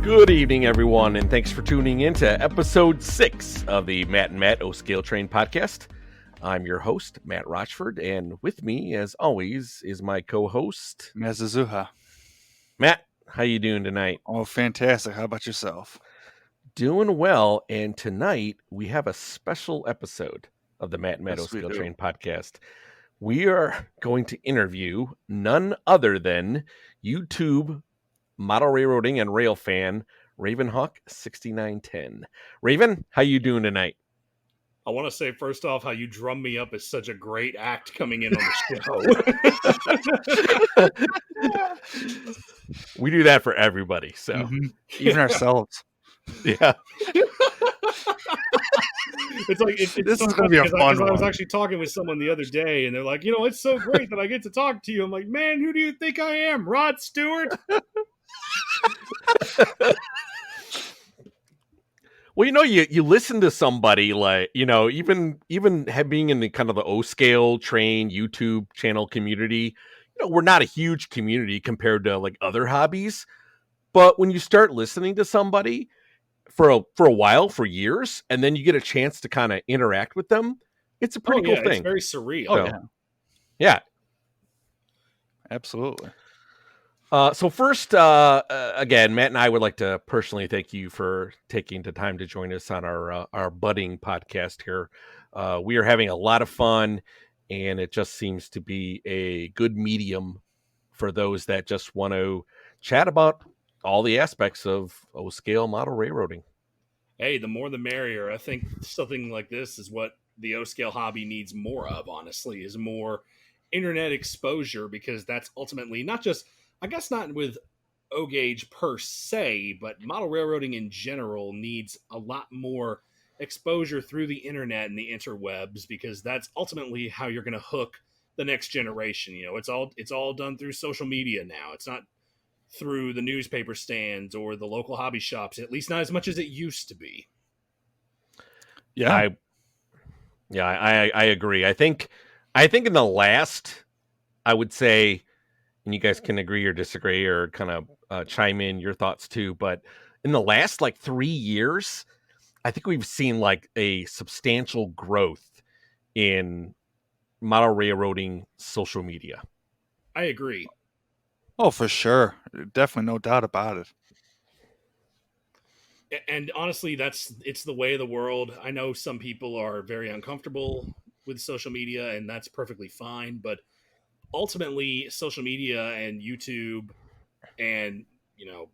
Good evening, everyone, and thanks for tuning in to episode 6 of the Matt and Matt O-Scale Train podcast. I'm your host, Matt Rochford, and with me, as always, is my co-host, Mazazuha. Matt. How you doing tonight? Oh, fantastic. How about yourself? Doing well, and tonight we have a special episode of the Matt and Matt Yes, we O-Scale do. Train podcast. We are going to interview none other than YouTube model railroading and rail fan Ravenhawk 6910. Raven, how you doing tonight? I want to say first off how you drum me up is such a great act coming in on the show. We do that for everybody, so even ourselves. Yeah. It's like this is going to be a fun one. I was actually talking with someone the other day, and they're like, "You know, it's so great that I get to talk to you." I'm like, "Man, who do you think I am, Rod Stewart?" Well, you know, you listen to somebody like, you know, even being in the kind of the O-Scale Train YouTube channel community, you know, we're not a huge community compared to like other hobbies. But when you start listening to somebody for a while, for years, and then you get a chance to kind of interact with them, it's a pretty cool thing. It's very surreal. So, yeah. Absolutely. So first, again, Matt and I would like to personally thank you for taking the time to join us on our budding podcast here. We are having a lot of fun, and it just seems to be a good medium for those that just want to chat about all the aspects of O-Scale model railroading. Hey, the more the merrier. I think something like this is what the O-Scale hobby needs more of, honestly, is more internet exposure, because that's ultimately not just, I guess not with O-Gauge per se, but model railroading in general needs a lot more exposure through the internet and the interwebs, because that's ultimately how you're going to hook the next generation. You know, it's all done through social media now. It's not through the newspaper stands or the local hobby shops, at least not as much as it used to be. I agree. I think in the last, I would say, and you guys can agree or disagree or kind of chime in your thoughts too, but in the last like 3 years, I think we've seen like a substantial growth in model railroading social media. I agree. Oh, for sure. Definitely no doubt about it. And honestly, it's the way of the world. I know some people are very uncomfortable with social media, and that's perfectly fine, but ultimately social media and YouTube and, you know,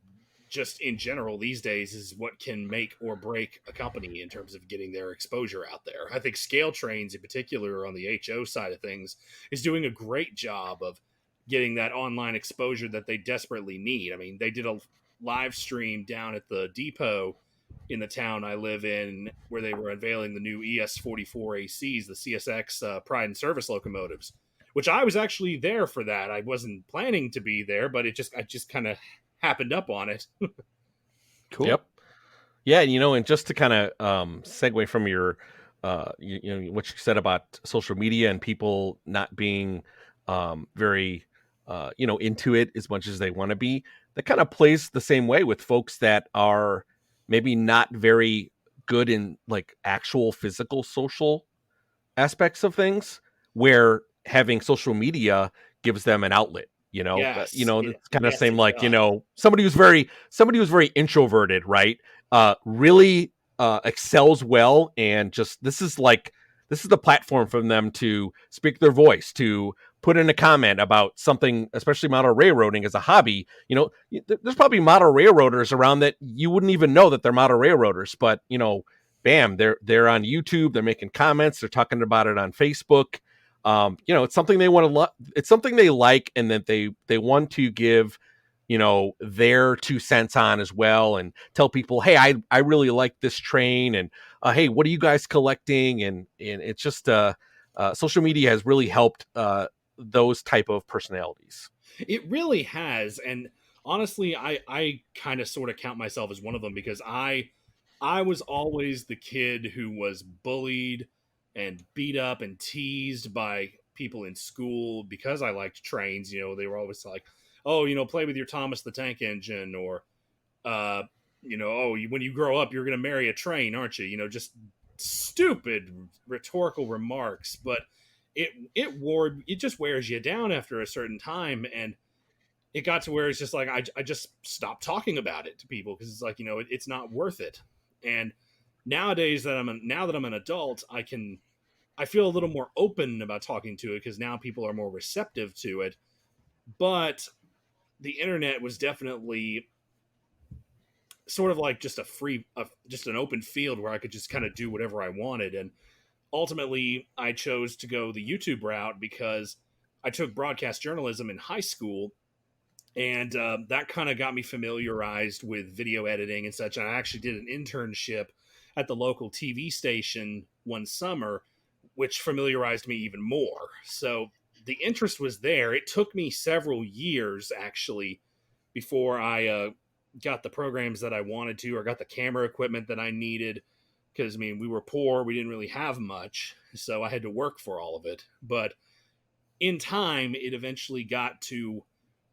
just in general these days is what can make or break a company in terms of getting their exposure out there. I think Scale Trains in particular on the HO side of things is doing a great job of getting that online exposure that they desperately need. I mean, they did a live stream down at the depot in the town I live in where they were unveiling the new ES44 ACs, the CSX Pride and Service locomotives, which I was actually there for that. I wasn't planning to be there, but I just kind of happened up on it. Cool. Yep. Yeah, you know, and just to kind of segue from your, you know, what you said about social media and people not being very, you know, into it as much as they want to be, that kind of plays the same way with folks that are maybe not very good in like actual physical social aspects of things, where having social media gives them an outlet, you know. Yes, it's kind of same like, you know, somebody who's very introverted, right? Really excels well, and just this is the platform for them to speak their voice, to put in a comment about something, especially model railroading as a hobby. You know, there's probably model railroaders around that you wouldn't even know that they're model railroaders, but you know, bam, they're on YouTube, they're making comments, they're talking about it on Facebook. You know, it's something they want to it's something they like, and that they want to give, you know, their 2 cents on as well, and tell people, hey, I really like this train, and hey, what are you guys collecting? And it's just social media has really helped those type of personalities. It really has. And honestly, I kind of sort of count myself as one of them, because I was always the kid who was bullied and beat up and teased by people in school because I liked trains. You know, they were always like, oh, you know, play with your Thomas the Tank Engine, or when you grow up, you're going to marry a train, aren't you? Just stupid rhetorical remarks, but it just wears you down after a certain time. And it got to where it's just like, I just stopped talking about it to people because it's like, it's not worth it. And nowadays now that I'm an adult, I feel a little more open about talking to it because now people are more receptive to it. But the internet was definitely sort of like just just an open field where I could just kind of do whatever I wanted. And ultimately, I chose to go the YouTube route because I took broadcast journalism in high school, and that kind of got me familiarized with video editing and such. And I actually did an internship at the local TV station one summer, which familiarized me even more. So the interest was there. It took me several years, actually, before I got the programs that I wanted to, or got the camera equipment that I needed. Because, we were poor. We didn't really have much. So I had to work for all of it. But in time, it eventually got to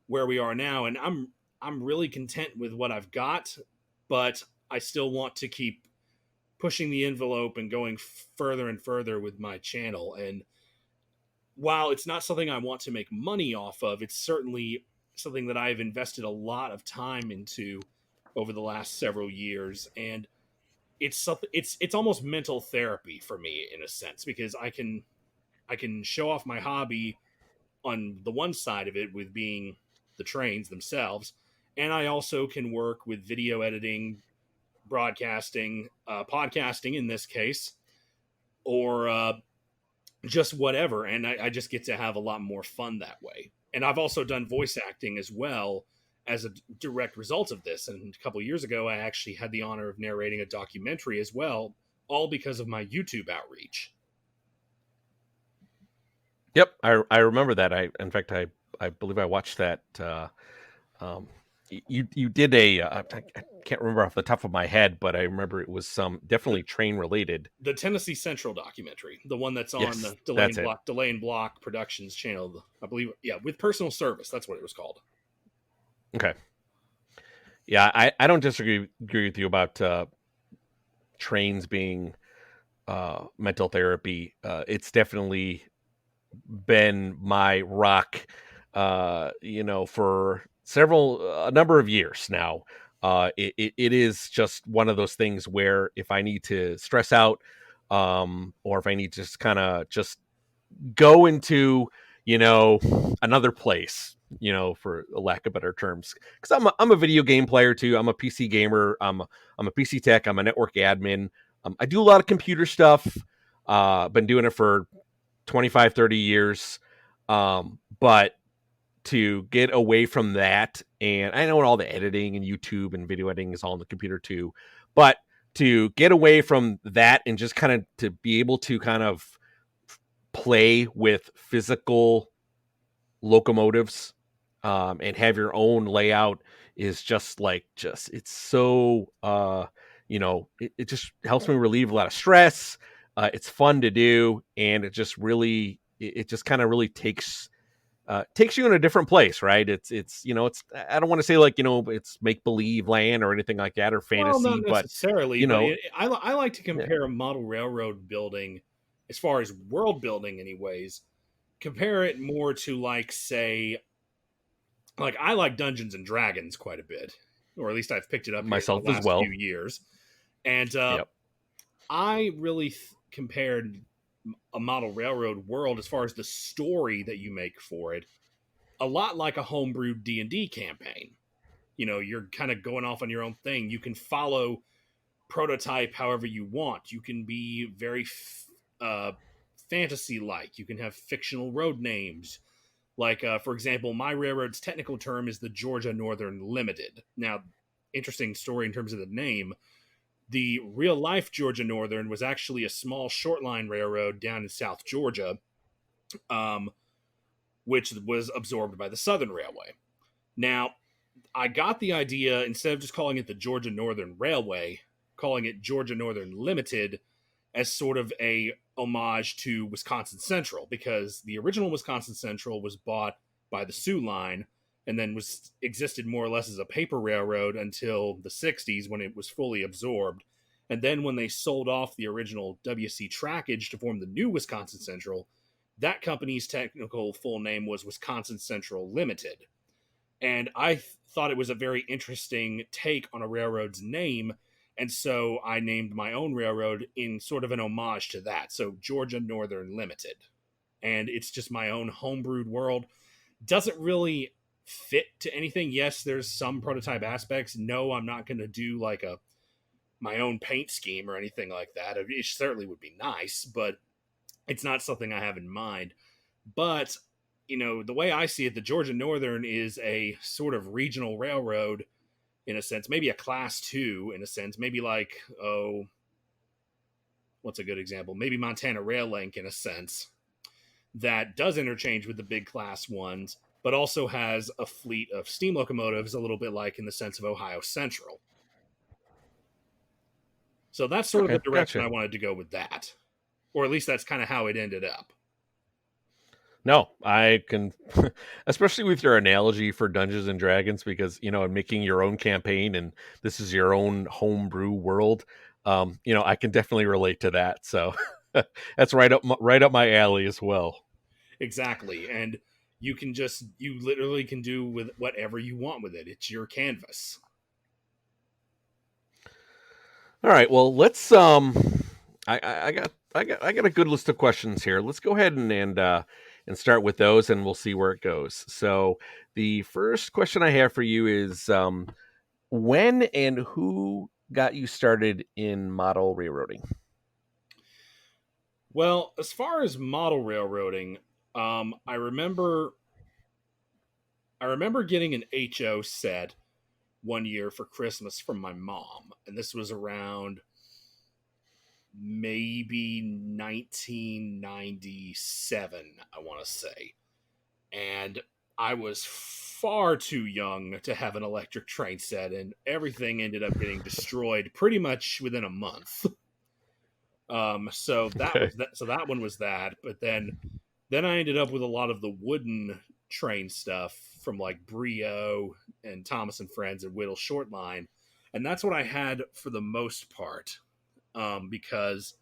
where we are now. And I'm really content with what I've got. But I still want to keep pushing the envelope and going further and further with my channel. And while it's not something I want to make money off of, it's certainly something that I've invested a lot of time into over the last several years. And it's almost mental therapy for me in a sense, because I can show off my hobby on the one side of it with being the trains themselves. And I also can work with video editing, broadcasting, podcasting in this case, or just whatever. And I just get to have a lot more fun that way. And I've also done voice acting as well as a direct result of this. And a couple of years ago, I actually had the honor of narrating a documentary as well, all because of my YouTube outreach. Yep, I remember that. In fact, I believe I watched that. You did I can't remember off the top of my head, but I remember it was some definitely train related. The Tennessee Central documentary, the one that's on Yes, the that's Delay and Block Productions channel, I believe. Yeah, with personal service, that's what it was called. Okay. Yeah, I don't agree with you about trains being mental therapy. It's definitely been my rock, for a number of years now. It is just one of those things where if I need to stress out, or if I need to just kind of just go into, another place, for a lack of better terms, because I'm a video game player too. I'm a PC gamer. I'm a PC tech. I'm a network admin. I do a lot of computer stuff. Been doing it for 25, 30 years. But to get away from that, and I know all the editing and YouTube and video editing is all on the computer too, but to get away from that and just kind of to be able to kind of play with physical locomotives, and have your own layout is it's so, it just helps me relieve a lot of stress. It's fun to do, and it just really, it just kind of really takes you in a different place, right? It's I don't want to say it's make believe land or anything like that, or fantasy, Well, not but necessarily, but I like to compare a model railroad building, as far as world building, anyways. Compare it more to, like, say, like, I like Dungeons and Dragons quite a bit, or at least I've picked it up here myself in the as last well. few years, and Yep. I really compared a model railroad world, as far as the story that you make for it, a lot like a homebrewed D&D campaign. You're kind of going off on your own thing. You can follow prototype however you want. You can be very fantasy-like. You can have fictional road names. Like, for example, my railroad's technical term is the Georgia Northern Limited. Now, interesting story in terms of the name. The real-life Georgia Northern was actually a small short-line railroad down in South Georgia, which was absorbed by the Southern Railway. Now, I got the idea, instead of just calling it the Georgia Northern Railway, calling it Georgia Northern Limited, as sort of a homage to Wisconsin Central, because the original Wisconsin Central was bought by the Soo Line, and then existed more or less as a paper railroad until the 60s when it was fully absorbed. And then when they sold off the original WC trackage to form the new Wisconsin Central, that company's technical full name was Wisconsin Central Limited. And I thought it was a very interesting take on a railroad's name, and so I named my own railroad in sort of an homage to that. So Georgia Northern Limited. And it's just my own homebrewed world. Doesn't really fit to anything. Yes, there's some prototype aspects. No, I'm not going to do like my own paint scheme or anything like that. It certainly would be nice, but it's not something I have in mind. But, you know, the way I see it, the Georgia Northern is a sort of regional railroad in a sense, maybe a class 2 in a sense, maybe like, what's a good example? Maybe Montana Rail Link in a sense, that does interchange with the big class 1s, but also has a fleet of steam locomotives, a little bit like in the sense of Ohio Central. So that's sort of the direction I wanted to go with that. Or at least that's kind of how it ended up. No, I can, especially with your analogy for Dungeons and Dragons, because, you know, making your own campaign and this is your own homebrew world, you know, I can definitely relate to that. So that's right up my alley as well. Exactly. And you literally can do with whatever you want with it. It's your canvas. All right. Well, let's, I got a good list of questions here. Let's go ahead and start with those, and we'll see where it goes. So the first question I have for you is, when and who got you started in model railroading? Well, as far as model railroading, I remember getting an HO set one year for Christmas from my mom, and this was around maybe 1997, I want to say. And I was far too young to have an electric train set, and everything ended up getting destroyed pretty much within a month. So that was that. So that one was that. But then I ended up with a lot of the wooden train stuff from like Brio and Thomas and Friends and Whittle Shortline, and that's what I had for the most part. Because,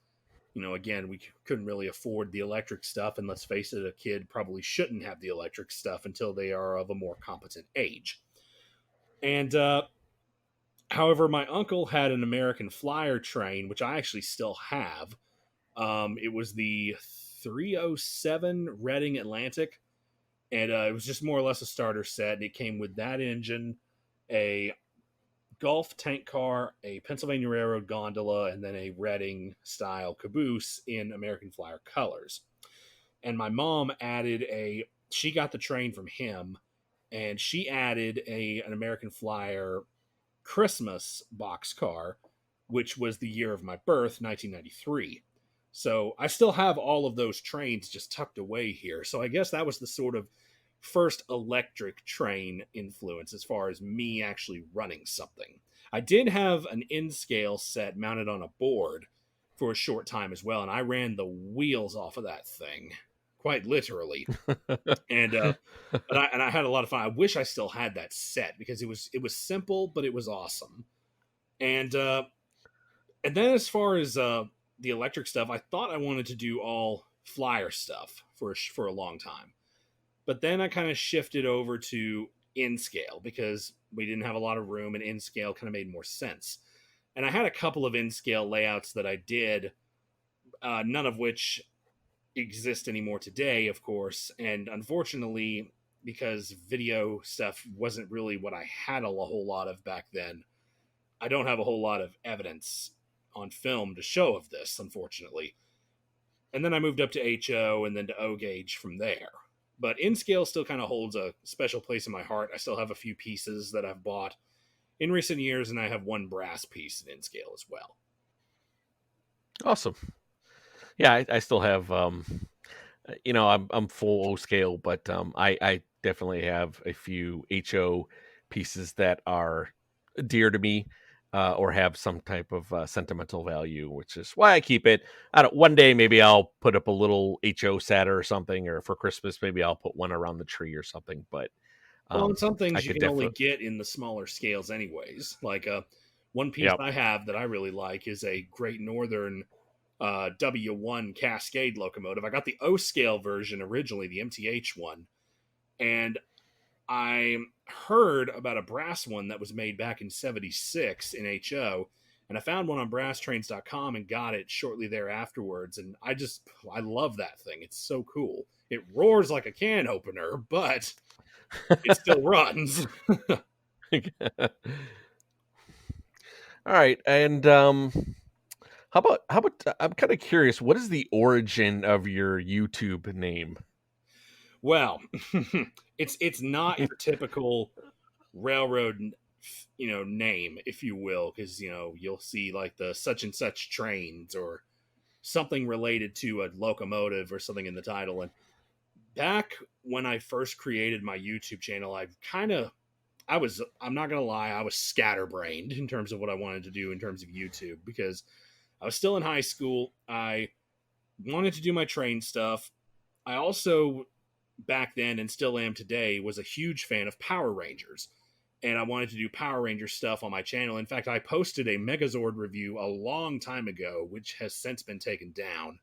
you know, again, we couldn't really afford the electric stuff, and let's face it, a kid probably shouldn't have the electric stuff until they are of a more competent age. And however, my uncle had an American Flyer train, which I actually still have. It was the 307 Reading Atlantic, and it was just more or less a starter set, and it came with that engine, a Gulf tank car, a Pennsylvania Railroad gondola, and then a Reading style caboose in American Flyer colors. And my mom she got the train from him, and she added an American Flyer Christmas boxcar, which was the year of my birth, 1993. So I still have all of those trains just tucked away here. So I guess that was the sort of first electric train influence as far as me actually running something. I did have an N-scale set mounted on a board for a short time as well, and I ran the wheels off of that thing, quite literally. And I had a lot of fun. I wish I still had that set because it was simple, but it was awesome. And then as far as the electric stuff, I thought I wanted to do all Flyer stuff for a long time. But then I kind of shifted over to N-scale because we didn't have a lot of room, and N-scale kind of made more sense. And I had a couple of N-scale layouts that I did, none of which exist anymore today, of course. And unfortunately, because video stuff wasn't really what I had a whole lot of back then, I don't have a whole lot of evidence on film to show of this, unfortunately. And then I moved up to HO and then to O gauge from there. But N-scale still kind of holds a special place in my heart. I still have a few pieces that I've bought in recent years, and I have one brass piece in N-scale as well. Awesome. Yeah, I still have, you know, I'm full O scale, but I definitely have a few HO pieces that are dear to me. Or have some type of sentimental value, which is why I keep it. One day maybe I'll put up a little HO set or something, or for Christmas maybe I'll put one around the tree or something. But Well, and some I things you could can only definitely. get in the smaller scales, anyways. Like one piece Yep. I have that I really like is a Great Northern W1 Cascade locomotive. I got the O scale version originally, the MTH one, and I heard about a brass one that was made back in '76 in HO, and I found one on brasstrains.com and got it shortly there afterwards. And I love that thing. It's so cool. It roars like a can opener, but it still runs. All right, and how about I'm kind of curious. What is the origin of your YouTube name? Well, it's not your typical railroad, name, if you will, because you'll see like the such and such trains or something related to a locomotive or something in the title. And back when I first created my YouTube channel, I'm not gonna lie, I was scatterbrained in terms of what I wanted to do in terms of YouTube because I was still in high school. I wanted to do my train stuff. I also back then and still am today was a huge fan of Power Rangers. And I wanted to do Power Ranger stuff on my channel. In fact, I posted a Megazord review a long time ago, which has since been taken down.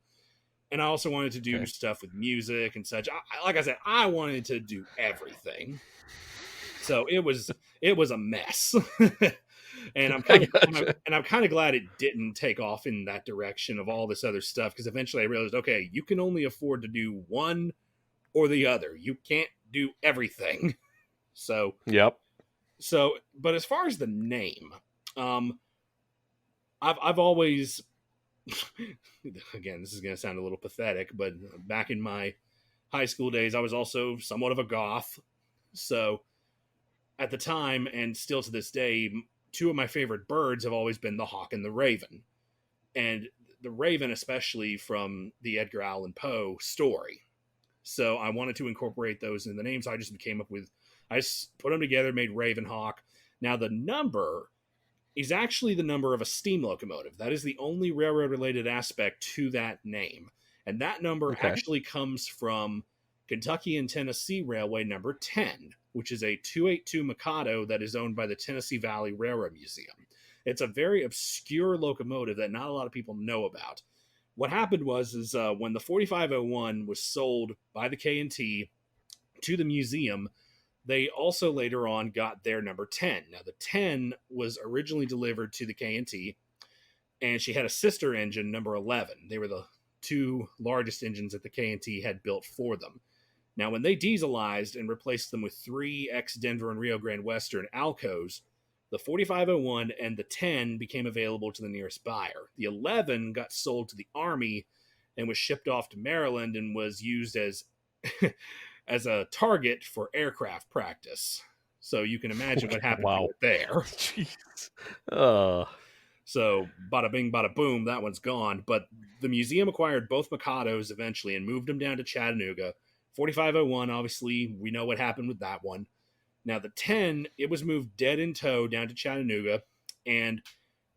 And I also wanted to do Okay. stuff with music and such. Like I said, I wanted to do everything. So it was a mess. And I'm I kind of gotcha. and I'm kind of glad it didn't take off in that direction of all this other stuff because eventually I realized, okay, you can only afford to do one or the other. You can't do everything. So Yep. but as far as the name, um, I've always again, this is going to sound a little pathetic, but back in my high school days, I was also somewhat of a goth. So at the time, and still to this day, two of my favorite birds have always been the hawk and the raven, and the raven especially from the Edgar Allan Poe story. So I wanted to incorporate those in the name. So I just put them together, made Ravenhawk. Now the number is actually the number of a steam locomotive. That is the only railroad related aspect to that name. And that number Okay. actually comes from Kentucky and Tennessee Railway number 10, which is a 282 Mikado that is owned by the Tennessee Valley Railroad Museum. It's a very obscure locomotive that not a lot of people know about. What happened was when the 4501 was sold by the K&T to the museum, they also later on got their number 10. Now the 10 was originally delivered to the K&T, and she had a sister engine, number 11. They were the two largest engines that the K&T had built for them. Now when they dieselized and replaced them with three ex-Denver and Rio Grande Western Alcos, the 4501 and the 10 became available to the nearest buyer. The 11 got sold to the Army and was shipped off to Maryland and was used as as a target for aircraft practice. So you can imagine what happened to Wow. it there. Jeez. Uh, So bada bing, bada boom, that one's gone. But the museum acquired both Mikados eventually and moved them down to Chattanooga. 4501, obviously, we know what happened with that one. Now the 10, it was moved dead in tow down to Chattanooga, and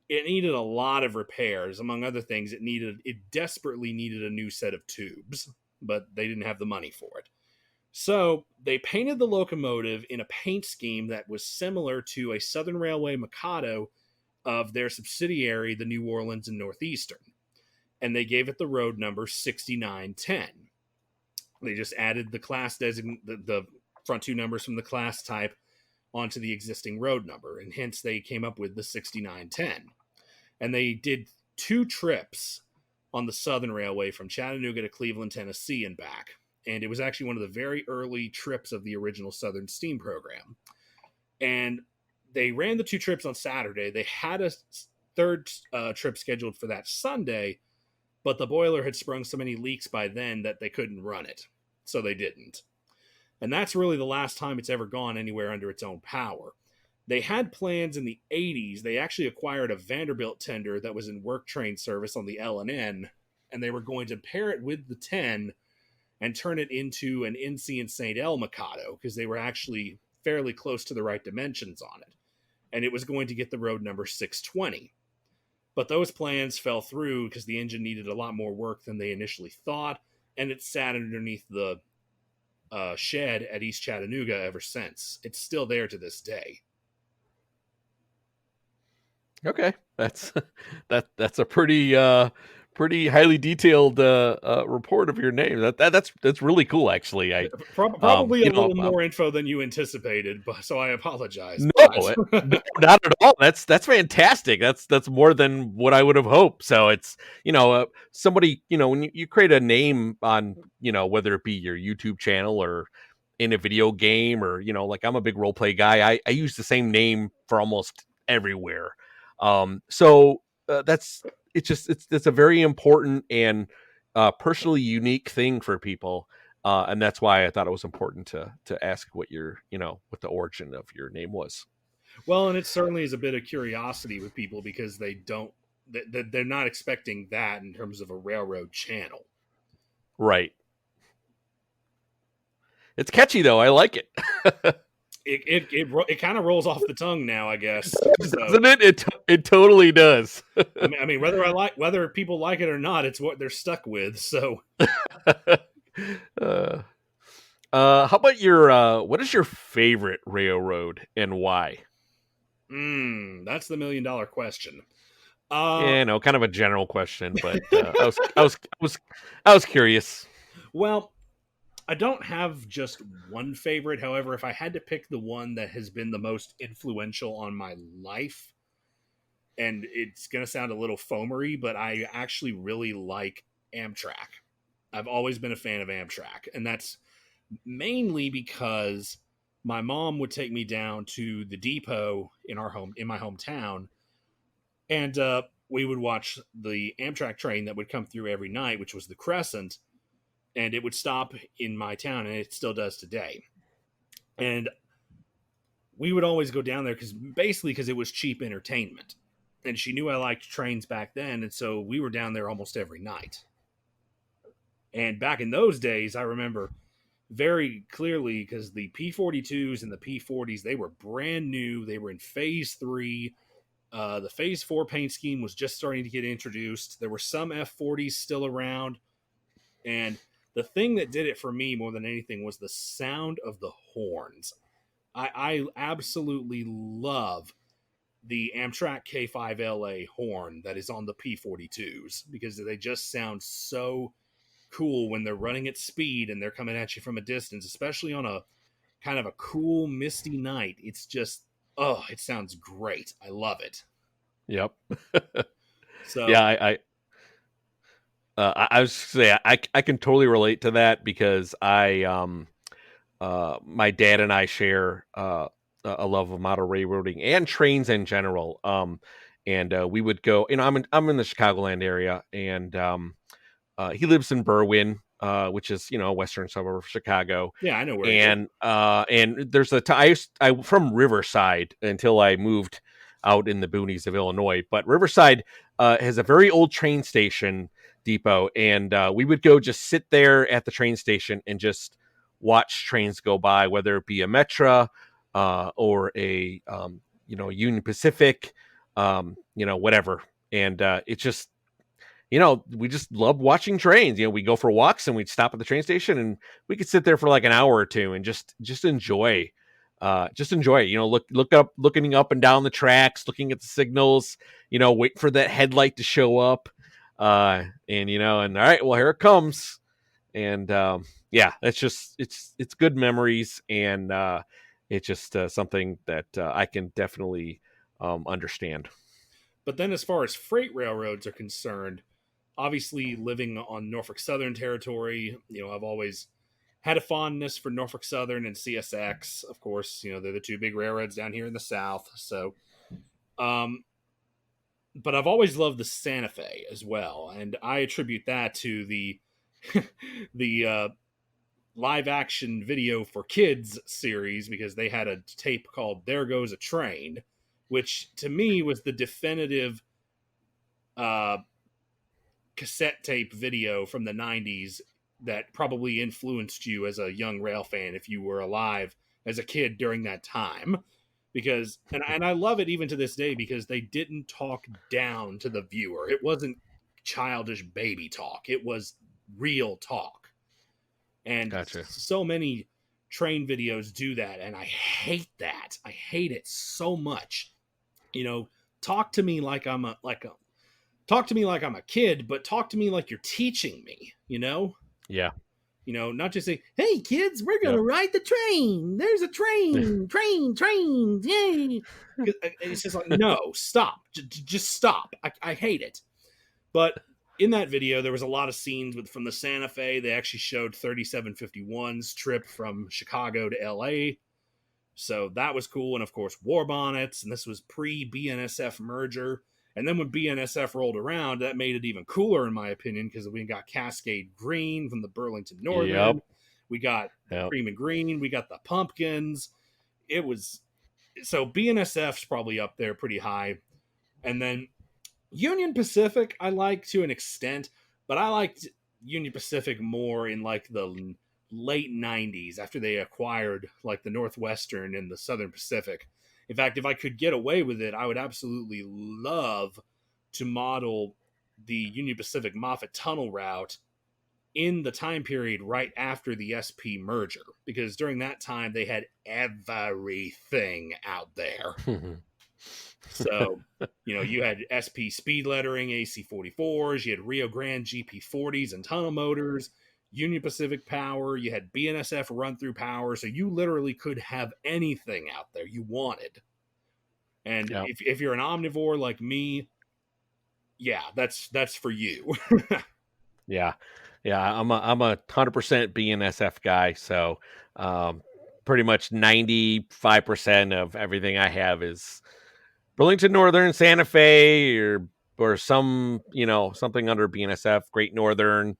it needed a lot of repairs. Among other things, it desperately needed a new set of tubes, but they didn't have the money for it. So they painted the locomotive in a paint scheme that was similar to a Southern Railway Mikado of their subsidiary, the New Orleans and Northeastern. And they gave it the road number 6910. They just added the front two numbers from the class type onto the existing road number, and hence they came up with the 6910. And they did two trips on the Southern Railway from Chattanooga to Cleveland, Tennessee, and back. And it was actually one of the very early trips of the original Southern Steam program. And they ran the two trips on Saturday. They had a third trip scheduled for that Sunday, but the boiler had sprung so many leaks by then that they couldn't run it. So they didn't. And that's really the last time it's ever gone anywhere under its own power. They had plans in the 80s. They actually acquired a Vanderbilt tender that was in work train service on the L&N, and they were going to pair it with the 10 and turn it into an NC and St. L Mikado because they were actually fairly close to the right dimensions on it. And it was going to get the road number 620. But those plans fell through because the engine needed a lot more work than they initially thought, and it sat underneath the shed at East Chattanooga ever since. It's still there to this day. Okay, that's that's a pretty highly detailed report of your name. That's really cool, actually. Probably a you know, little more info than you anticipated, but so I apologize. no, But not at all. That's fantastic. That's more than what I would have hoped. So it's somebody when you create a name on whether it be your YouTube channel or in a video game or like I'm a big role play guy. I use the same name for almost everywhere. So that's it's a very important and personally unique thing for people. And that's why I thought it was important to ask what what the origin of your name was. well, and it certainly is a bit of curiosity with people because they're not expecting that in terms of a railroad channel. Right. It's catchy though. I like it. It kind of rolls off the tongue now, I guess. Doesn't it? It totally does. I mean, whether people like it or not, it's what they're stuck with. So, how about what is your favorite railroad and why? That's the $1 million question. Kind of a general question, but I was curious. Well, I don't have just one favorite. However, if I had to pick the one that has been the most influential on my life, and it's going to sound a little foamery, but I actually really like Amtrak. I've always been a fan of Amtrak, and that's mainly because my mom would take me down to the depot in my hometown, and we would watch the Amtrak train that would come through every night, which was the Crescent, and it would stop in my town, and it still does today. And we would always go down there because it was cheap entertainment. And she knew I liked trains back then, and so we were down there almost every night. And back in those days, I remember very clearly because the P-42s and the P-40s, they were brand new. They were in Phase 3. The Phase 4 paint scheme was just starting to get introduced. There were some F-40s still around. And the thing that did it for me more than anything was the sound of the horns. I absolutely love the Amtrak K5LA horn that is on the P-42s because they just sound so cool when they're running at speed and they're coming at you from a distance, especially on a kind of a cool, misty night. It's just, it sounds great. I love it. Yep. So yeah, I was say I can totally relate to that because my dad and I share a love of model railroading and trains in general. And we would go. I'm in the Chicagoland area, and he lives in Berwyn, which is a western suburb of Chicago. Yeah, I know where. And there's I from Riverside until I moved out in the boonies of Illinois. But Riverside has a very old train station depot, and we would go just sit there at the train station and just watch trains go by, whether it be a Metra or a Union Pacific, whatever. And it just we just loved watching trains. We go for walks and we'd stop at the train station and we could sit there for like an hour or two and just enjoy it. Looking up and down the tracks, looking at the signals, wait for that headlight to show up. And all right, well, here it comes. And it's good memories. And it's just something that I can definitely understand. But then as far as freight railroads are concerned, obviously living on Norfolk Southern territory, I've always had a fondness for Norfolk Southern and CSX. Of course, they're the two big railroads down here in the South. So, but I've always loved the Santa Fe as well. And I attribute that to the live action video for kids series because they had a tape called There Goes a Train, which to me was the definitive cassette tape video from the 90s that probably influenced you as a young rail fan if you were alive as a kid during that time. Because and I love it even to this day because they didn't talk down to the viewer. It wasn't childish baby talk. It was real talk. And Gotcha. so many train videos do that, and I hate that. I hate it so much. You know, talk to me like I'm a talk to me like I'm a kid, but talk to me like you're teaching me, you know? Yeah. You know, not just say, "Hey kids, we're going Yep. to ride the train. There's a train, train, yay." It's just like, "No, stop. Just stop." I hate it. But in that video, there was a lot of scenes from the Santa Fe. They actually showed 3751's trip from Chicago to LA. So that was cool. And of course, war bonnets. And this was pre-BNSF merger. And then when BNSF rolled around, that made it even cooler, in my opinion, because we got Cascade Green from the Burlington Northern. Yep. We got the Yep. Cream and Green. We got the Pumpkins. It was... So BNSF's probably up there pretty high. And then Union Pacific, I like to an extent, but I liked Union Pacific more in like the late 90s after they acquired like the Northwestern and the Southern Pacific. In fact, if I could get away with it, I would absolutely love to model the Union Pacific Moffat Tunnel route in the time period right after the SP merger, because during that time they had everything out there. So, you know, you had SP speed lettering, AC-44s, you had Rio Grande GP40s and tunnel motors, Union Pacific power, you had BNSF run-through power, so you literally could have anything out there you wanted. And Yep. if you're an omnivore like me, yeah, that's for you. Yeah. I'm a 100% BNSF guy. So, pretty much 95% of everything I have is Burlington Northern, Santa Fe, or some, you know, something under BNSF, Great Northern,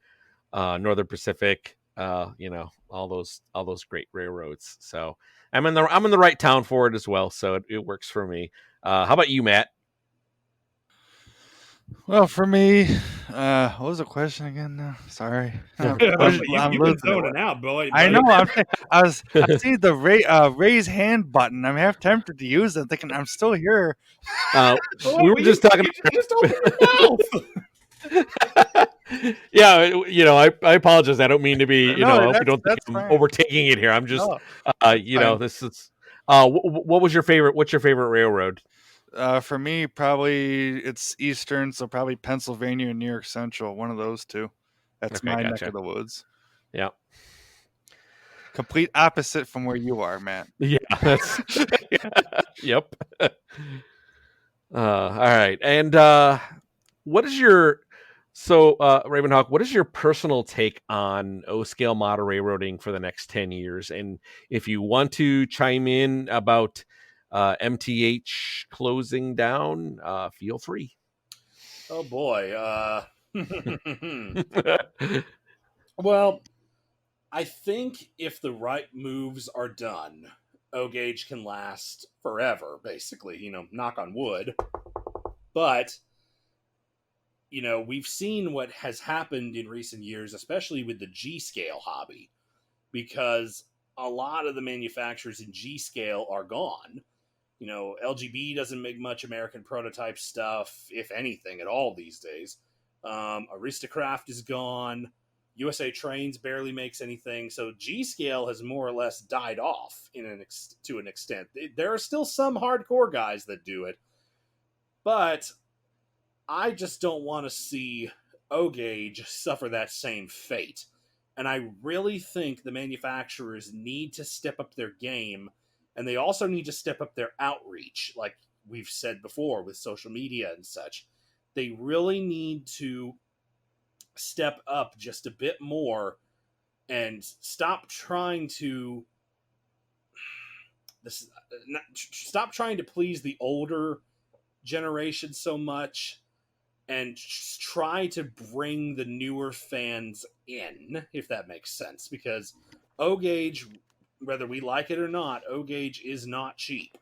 Northern Pacific, you know, all those great railroads. So I'm in the right town for it as well. So it works for me. How about you, Matt? Well, for me, what was the question again? Now, sorry, I'm You've been losing it. zoning out, boy. I know. I see the raise hand button. I'm half tempted to use it, thinking I'm still here. We were just talking. You just open your mouth. Yeah, you know, I apologize. I don't mean to be, you know, I hope you don't think I'm fine. overtaking it here. I'm just, No, you know, this is. What was your favorite? What's your favorite railroad? For me, probably it's Eastern, so probably Pennsylvania and New York Central. One of those two. That's Okay, my gotcha. neck of the woods. Yeah. Complete opposite from where you are, Matt. Yeah, that's. Yep. All right, and what is your Ravenhawk? What is your personal take on O-scale model railroading for the next 10 years? And if you want to chime in about MTH closing down, feel free. Oh boy. Well, I think if the right moves are done, O-Gauge can last forever, basically, you know, knock on wood. But, you know, we've seen what has happened in recent years, especially with the G-scale hobby, because a lot of the manufacturers in G-scale are gone. You know, LGB doesn't make much American prototype stuff, if anything, at all these days. Aristocraft is gone. USA Trains barely makes anything. So G-Scale has more or less died off to an extent. There are still some hardcore guys that do it. But I just don't want to see O-Gauge suffer that same fate. And I really think the manufacturers need to step up their game, and they also need to step up their outreach, like we've said before with social media and such. They really need to step up just a bit more and stop trying to please the older generation so much, and try to bring the newer fans in, if that makes sense. Because O-Gauge, whether we like it or not, O-Gauge is not cheap.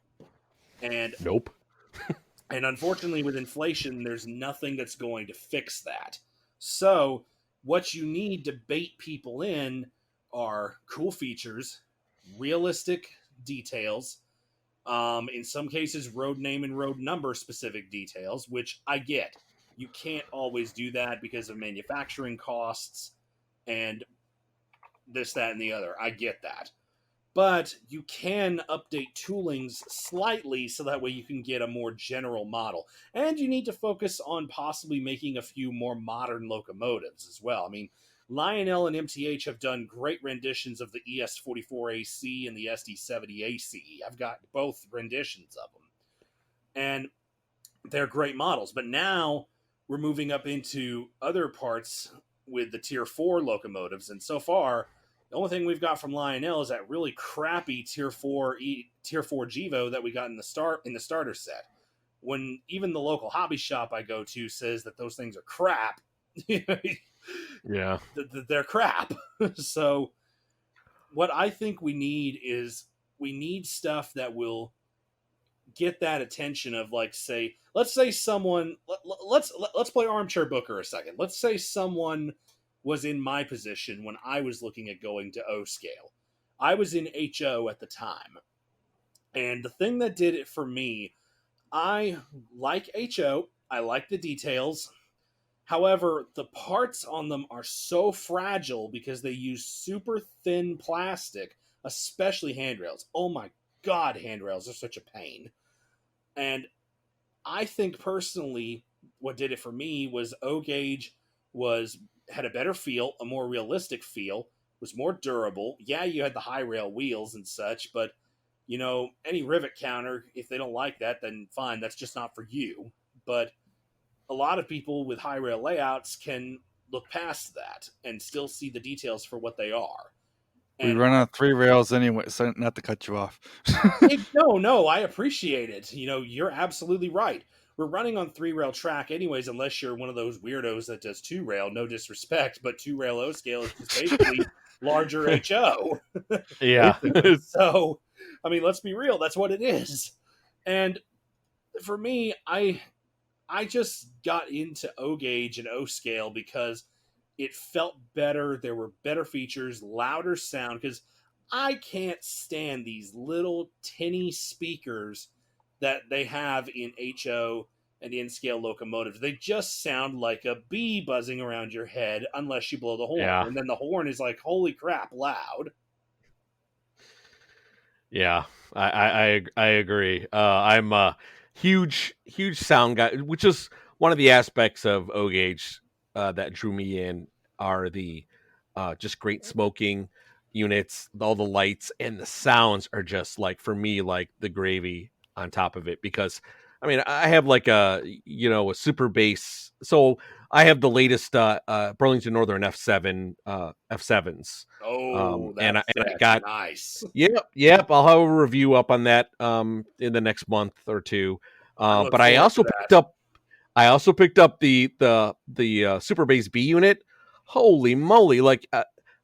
And Nope. And unfortunately, with inflation, there's nothing that's going to fix that. So what you need to bait people in are cool features, realistic details, in some cases, road name and road number specific details, which I get. You can't always do that because of manufacturing costs, and this, that, and the other. I get that. But you can update toolings slightly so that way you can get a more general model. And you need to focus on possibly making a few more modern locomotives as well. I mean, Lionel and MTH have done great renditions of the ES44AC and the SD70AC. I've got both renditions of them. And they're great models. But now we're moving up into other parts with the Tier 4 locomotives. And so far, the only thing we've got from Lionel is that really crappy Tier 4 Gevo that we got in the starter set. When even the local hobby shop I go to says that those things are crap. Yeah. They're crap. So what I think we need is stuff that will get that attention of, like, say, let's say someone, let's play armchair booker a second. Let's say someone was in my position when I was looking at going to O scale. I was in HO at the time. And the thing that did it for me, I like HO. I like the details. However, the parts on them are so fragile because they use super thin plastic, especially handrails. Oh my God, handrails are such a pain. And I think personally, what did it for me was O-Gauge had a better feel, a more realistic feel, was more durable. Yeah, you had the high rail wheels and such, but, you know, any rivet counter, if they don't like that, then fine, that's just not for you. But a lot of people with high rail layouts can look past that and still see the details for what they are. We run on 3 rails anyway, so not to cut you off. No, I appreciate it. You know, you're absolutely right. We're running on 3-rail track anyways, unless you're one of those weirdos that does 2-rail. No disrespect, but 2-rail O scale is just basically larger HO. Yeah. So, I mean, let's be real. That's what it is. And for me, I just got into O-Gauge and O scale because it felt better. There were better features, louder sound, because I can't stand these little tinny speakers that they have in HO and in-scale locomotives. They just sound like a bee buzzing around your head unless you blow the horn. Yeah. And then the horn is like, holy crap, loud. Yeah, I agree. I'm a huge sound guy, which is one of the aspects of O-Gauge that drew me in are the just great smoking units, all the lights, and the sounds are just, like, for me, like the gravy on top of it. Because I mean, I have like a super bass, so I have the latest Burlington Northern F7s. Oh, and I that's got nice. Yep. I'll have a review up on that in the next month or two. But I also picked up the Super Bass B unit. Holy moly! Like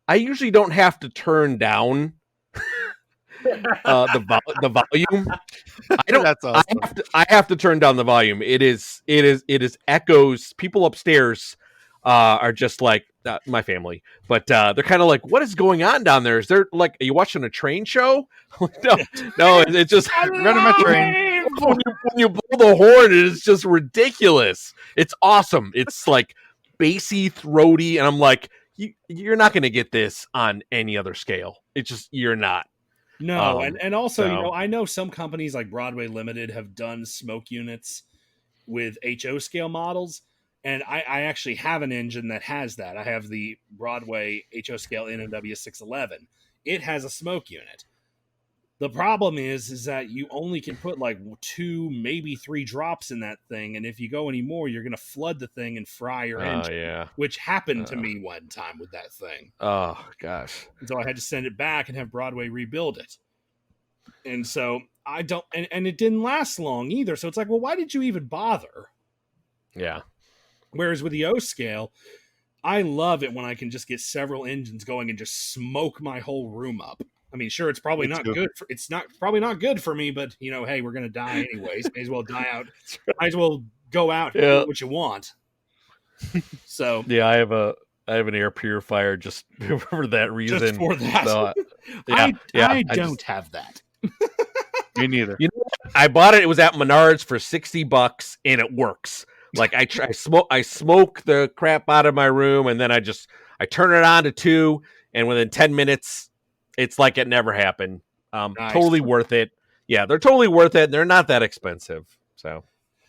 I usually don't have to turn down the volume. I don't. That's awesome. I have to turn down the volume. It is echoes. People upstairs are just like my family, but they're kind of like, what is going on down there? Is there, like, are you watching a train show? no, it's just running my train. When you blow the horn, it is just ridiculous. It's awesome. It's like bassy, throaty, and I'm like, you're not going to get this on any other scale. It's just, you're not. No, and also, you know, I know some companies like Broadway Limited have done smoke units with HO scale models, and I actually have an engine that has that. I have the Broadway HO scale NMW 611. It has a smoke unit. The problem is that you only can put like 2, maybe 3 drops in that thing, and if you go any more, you're going to flood the thing and fry your engine, which happened to me one time with that thing. Oh, gosh. And so I had to send it back and have Broadway rebuild it. And so I don't, and it didn't last long either. So it's like, well, why did you even bother? Yeah. Whereas with the O scale, I love it when I can just get several engines going and just smoke my whole room up. I mean, sure, it's probably not good. Probably not good for me, but you know, hey, we're gonna die anyways. May as well die out. Might as well go out and do what you want. So yeah, I have an air purifier just for that reason. Just for that. So, I don't have that. Me neither. You know what? I bought it. It was at Menards for $60, and it works. Like I smoke the crap out of my room, and then I turn it on to 2. and within 10 minutes, it's like it never happened. Nice. Totally worth it. Yeah, they're totally worth it. They're not that expensive. So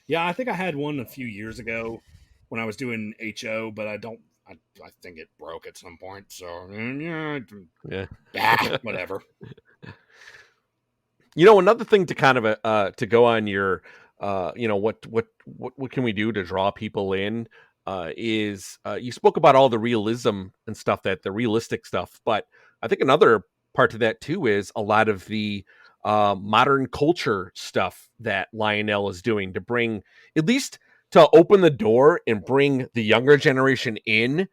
Yeah, I think I had one a few years ago when I was doing HO, but I think it broke at some point. So yeah. Whatever. Another thing to kind of to go on your what can we do to draw people in is you spoke about all the realism and stuff, that the realistic stuff, but I think another part to that too is a lot of the modern culture stuff that Lionel is doing to bring, at least to open the door and bring the younger generation in.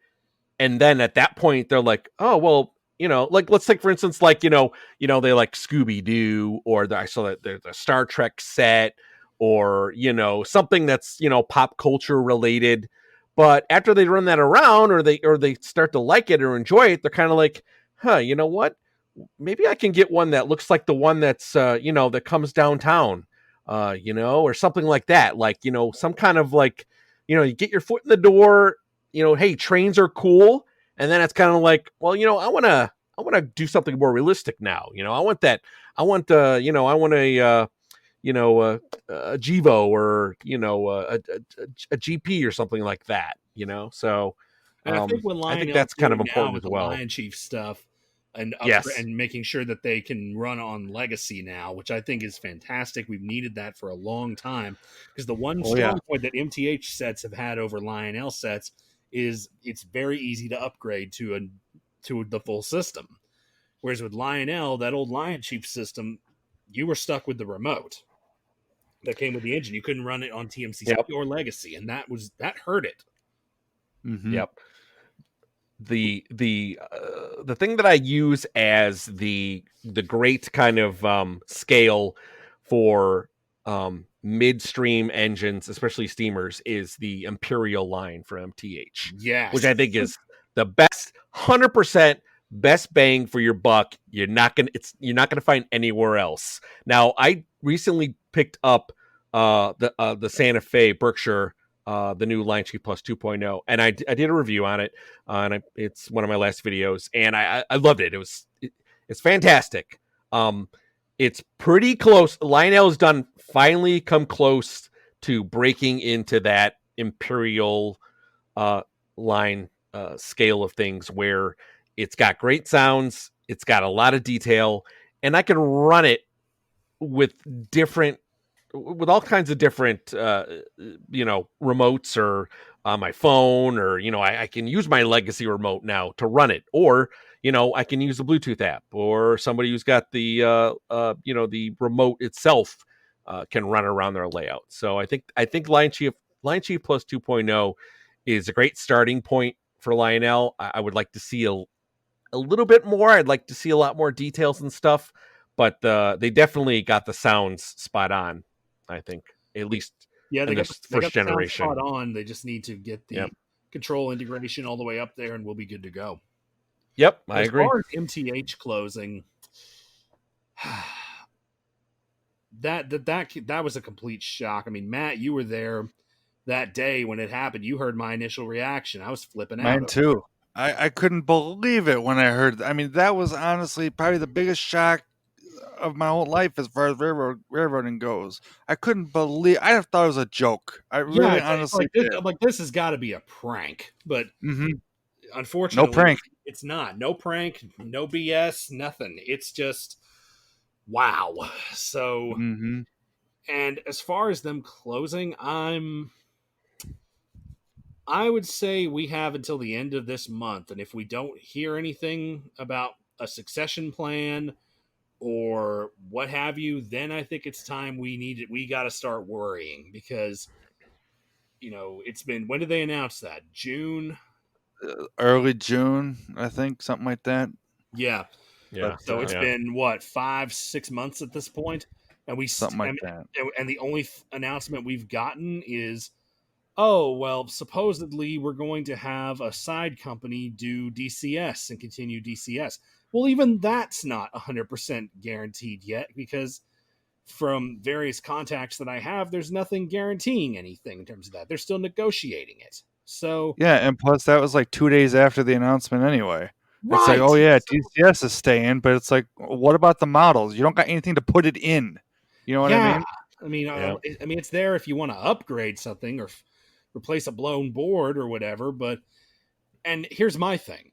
And then at that point, they're like, oh, well, like, let's take, for instance, like, they like Scooby-Doo, or I saw that there's a Star Trek set, or, something that's, pop culture related. But after they run that around, or they start to like it or enjoy it, they're kind of like, huh, you know what? Maybe I can get one that looks like the one that's, that comes downtown, or something like that. Like, some kind of like, you get your foot in the door, hey, trains are cool. And then it's kind of like, well, I want to do something more realistic now. I want that. I want, I want a Givo, or, a GP or something like that, So And I think what I think Lionel's that's kind of doing now important with as the well. Lion Chief stuff and Yes. and making sure that they can run on Legacy now, which I think is fantastic. We've needed that for a long time, because the one strong point that MTH sets have had over Lionel sets is it's very easy to upgrade to the full system. Whereas with Lionel, that old Lion Chief system, you were stuck with the remote that came with the engine. You couldn't run it on TMCC or Legacy, and that hurt it. Mm-hmm. Yep. The thing that I use as the great kind of scale for midstream engines, especially steamers, is the Imperial line for MTH. Yes. Which I think is the best, 100% best bang for your buck. You're not gonna find anywhere else. Now, I recently picked up the Santa Fe Berkshire, the new Line Chief Plus 2.0, and I did a review on it, and it's one of my last videos, and I loved it. It's fantastic. It's pretty close. Lionel's finally come close to breaking into that Imperial line scale of things, where it's got great sounds, it's got a lot of detail, and I can run it with all kinds of different remotes, or on my phone, or I can use my Legacy remote now to run it, or I can use the Bluetooth app, or somebody who's got the the remote itself can run around their layout. So I think Line Chief Plus 2.0 is a great starting point for Lionel. I would like to see a little bit more. I'd like to see a lot more details and stuff, but they definitely got the sounds spot on, I think, at least they in got this the first generation. spot on. They just need to get the control integration all the way up there, and we'll be good to go. Yep, I agree. As far as MTH closing, that was a complete shock. I mean, Matt, you were there that day when it happened. You heard my initial reaction. I was flipping out. Mine too. I couldn't believe it when I heard. I mean, that was honestly probably the biggest shock of my whole life as far as railroading goes. I couldn't believe. I thought it was a joke. I really honestly did. Like, this has got to be a prank, but unfortunately, no prank. It's not. No prank, no BS, nothing. It's just wow. So, and as far as them closing, I would say we have until the end of this month, and if we don't hear anything about a succession plan or what have you, then I think it's time we got to start worrying, because it's been, when did they announce that? June? Early June, I think, something like that. Yeah. So it's been what, 5-6 months at this point, and something like that. And the only announcement we've gotten is, oh, well, supposedly we're going to have a side company do DCS and continue DCS. Well, even that's not 100% guaranteed yet, because from various contacts that I have, there's nothing guaranteeing anything in terms of that. They're still negotiating it. So yeah, and plus that was like 2 days after the announcement anyway. It's like, Right. oh yeah, So, DCS is staying, but it's like, what about the models? You don't got anything to put it in. You know what I yeah. mean? Yeah. I mean, it's there if you want to upgrade something or replace a blown board or whatever. But and here's my thing.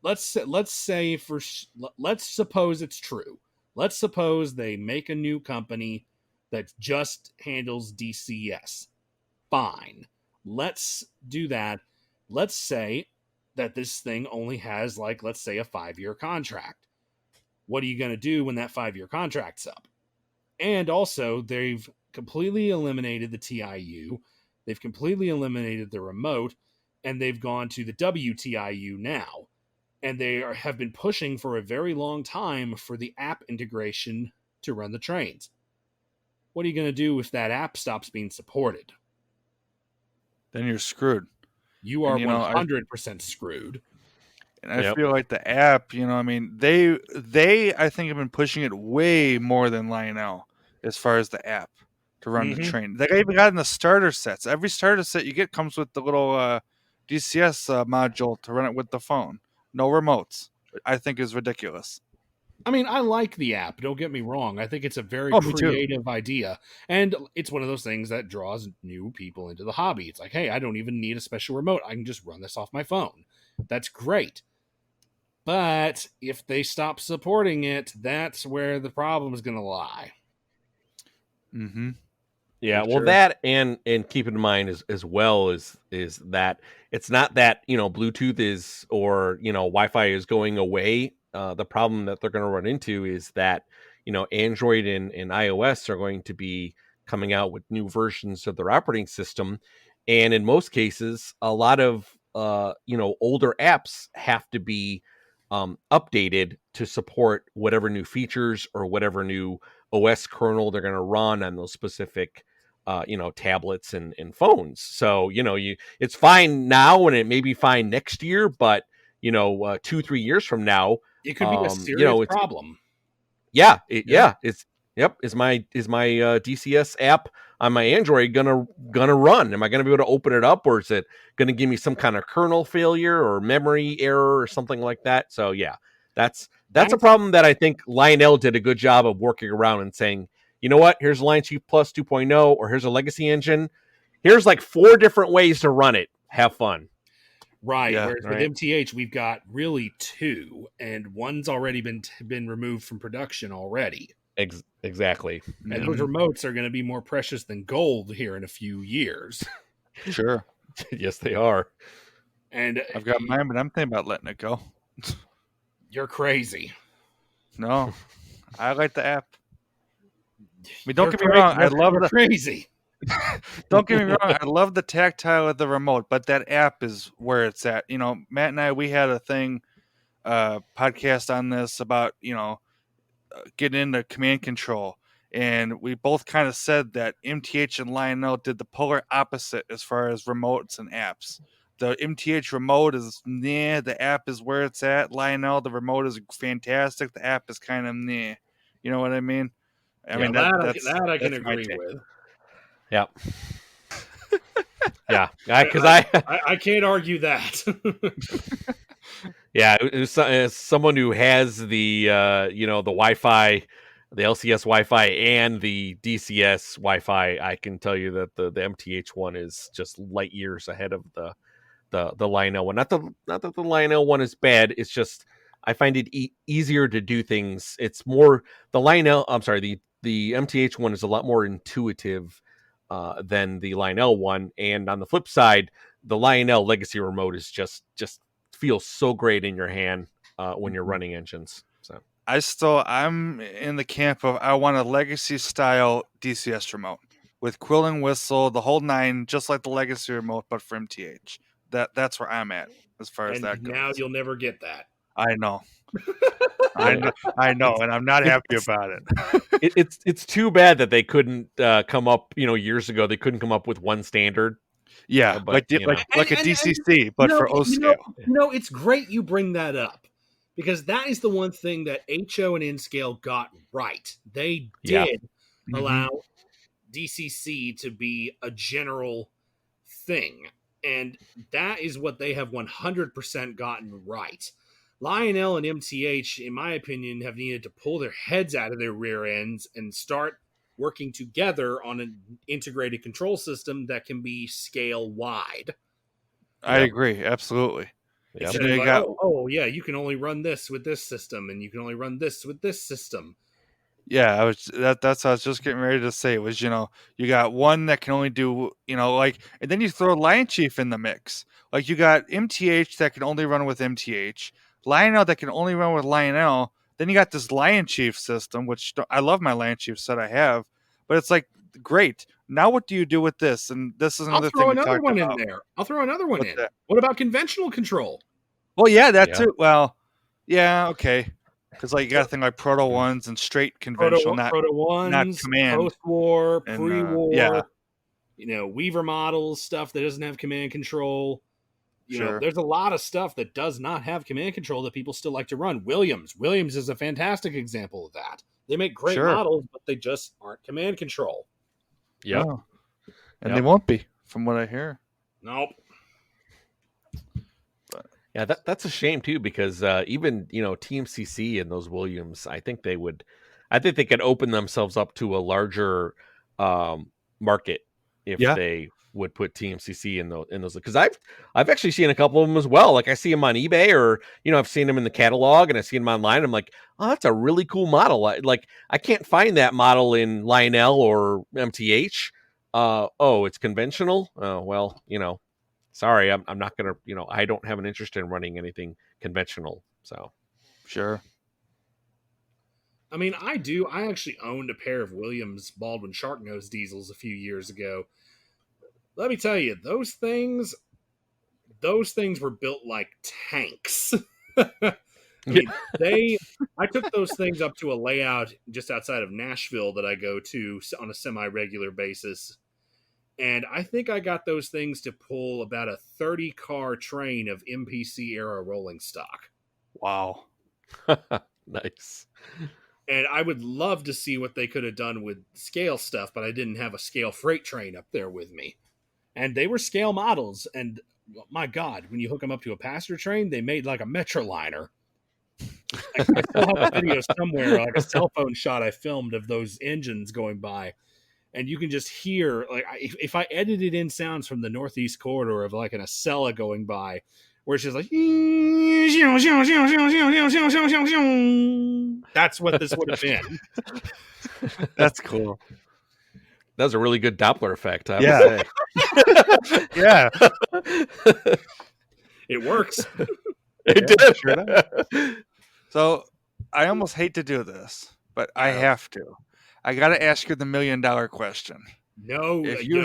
Let's say let's suppose it's true. Let's suppose they make a new company that just handles DCS. Fine. Let's do that. Let's say that this thing only has, like, let's say a 5-year contract. What are you going to do when that 5-year contract's up? And also, they've completely eliminated the TIU. They've completely eliminated the remote, and they've gone to the WTIU now. And they have been pushing for a very long time for the app integration to run the trains. What are you going to do if that app stops being supported? Then you're screwed. You are And 100% screwed. And I Yep. feel like the app, I mean, they I think have been pushing it way more than Lionel as far as the app to run the train. They even got in the starter sets. Every starter set you get comes with the little DCS module to run it with the phone. No remotes. I think is ridiculous. I mean, I like the app. Don't get me wrong. I think it's a very Oh, me too. creative idea. And it's one of those things that draws new people into the hobby. It's like, hey, I don't even need a special remote. I can just run this off my phone. That's great. But if they stop supporting it, that's where the problem is going to lie. Mm-hmm. Yeah, For well, sure. that and keep in mind as well is that it's not that Bluetooth is or Wi-Fi is going away. The problem that they're going to run into is that Android and iOS are going to be coming out with new versions of their operating system, and in most cases, a lot of older apps have to be updated to support whatever new features or whatever new OS kernel they're going to run on those specific tablets and phones. So it's fine now and it may be fine next year, but 2-3 years from now, It could be a serious it's problem. is my DCS app on my Android gonna run? Am I gonna be able to open it up, or is it gonna give me some kind of kernel failure or memory error or something like that? So yeah, that's a problem that I think Lionel did a good job of working around and saying, you know what, here's Lion Chief Plus 2.0, or here's a legacy engine. Here's like 4 different ways to run it. Have fun. Right. Yeah, Whereas with MTH, we've got really 2, and one's already been removed from production already. Exactly. And those remotes are going to be more precious than gold here in a few years. Sure. Yes, they are. And I've got mine, but I'm thinking about letting it go. You're crazy. No, I like the app. I mean, don't get me wrong. I love the crazy. Don't get me wrong. I love the tactile of the remote, but that app is where it's at. Matt and I, we had a thing, podcast on this about getting into command control, and we both kind of said that MTH and Lionel did the polar opposite as far as remotes and apps. The MTH remote is the app is where it's at. Lionel, the remote is fantastic. The app is kind of You know what I mean? I mean that I can agree with. Yeah. Yeah, because I can't argue that. Yeah, as someone who has the the Wi-Fi, the LCS Wi-Fi, and the DCS Wi-Fi, I can tell you that the MTH one is just light years ahead of the Lionel one. Not that the Lionel one is bad. It's just I find it easier to do things. It's more the Lionel. I'm sorry, the MTH one is a lot more intuitive than the Lionel one. And on the flip side, the Lionel Legacy remote is just feels so great in your hand when you're running engines. So I'm in the camp of I want a legacy style DCS remote with quill and whistle, the whole 9, just like the legacy remote, but for MTH. That's where I'm at as far as that goes. Now you'll never get that. I know. I know, and I'm not happy about it. It's too bad that they couldn't come up. Years ago they couldn't come up with one standard. Yeah, but, like a DCC, but for O scale. It's great you bring that up because that is the one thing that HO and N-Scale got right. They did allow DCC to be a general thing, and that is what they have 100% gotten right. Lionel and MTH, in my opinion, have needed to pull their heads out of their rear ends and start working together on an integrated control system that can be scale wide. I agree, absolutely. Yep. Instead of like, yeah, you can only run this with this system, and you can only run this with this system. Yeah, that's what I was just getting ready to say. Was you got one that can only do like, and then you throw Lion Chief in the mix. Like you got MTH that can only run with MTH, Lionel that can only run with Lionel. Then you got this Lion Chief system, which I love my Lion Chief set I have, but it's like great. Now what do you do with this? And this is another thing we talked about. In there. I'll throw another one What's in. that? What about conventional control? Well, yeah, that Yeah. too. Well, yeah, okay. Because like you got to think like Proto Ones and straight conventional, Proto Ones, not command, post-war, and, pre-war. yeah. Weaver models, stuff that doesn't have command control. There's a lot of stuff that does not have command control that people still like to run. Williams is a fantastic example of that. They make great models, but they just aren't command control. Yep. Oh. And they won't be, from what I hear. Nope. Yeah, that's a shame too, because even TMCC and those Williams, I think they could open themselves up to a larger market if they would put TMCC in those. Because I've actually seen a couple of them as well. Like I see them on eBay, or I've seen them in the catalog, and I see them online. I'm like, oh, that's a really cool model. I can't find that model in Lionel or MTH. It's conventional. Oh well, sorry, I'm not gonna. I don't have an interest in running anything conventional. So, sure. I mean, I do. I actually owned a pair of Williams Baldwin Sharknose diesels a few years ago. Let me tell you, those things were built like tanks. I mean, I took those things up to a layout just outside of Nashville that I go to on a semi-regular basis. And I think I got those things to pull about a 30-car train of MPC era rolling stock. Wow. Nice. And I would love to see what they could have done with scale stuff, but I didn't have a scale freight train up there with me. And they were scale models, and my God, when you hook them up to a passenger train, they made like a Metroliner. I still have a video somewhere, like a cell phone shot I filmed of those engines going by, and you can just hear, like, if I edited in sounds from the Northeast Corridor of like an Acela going by, where it's just like, that's what this would have been. That's cool. That was a really good Doppler effect, I would say. Yeah. It works. It did. Sure does. So I almost hate to do this, but I have to. I got to ask you the $1 million question. No, you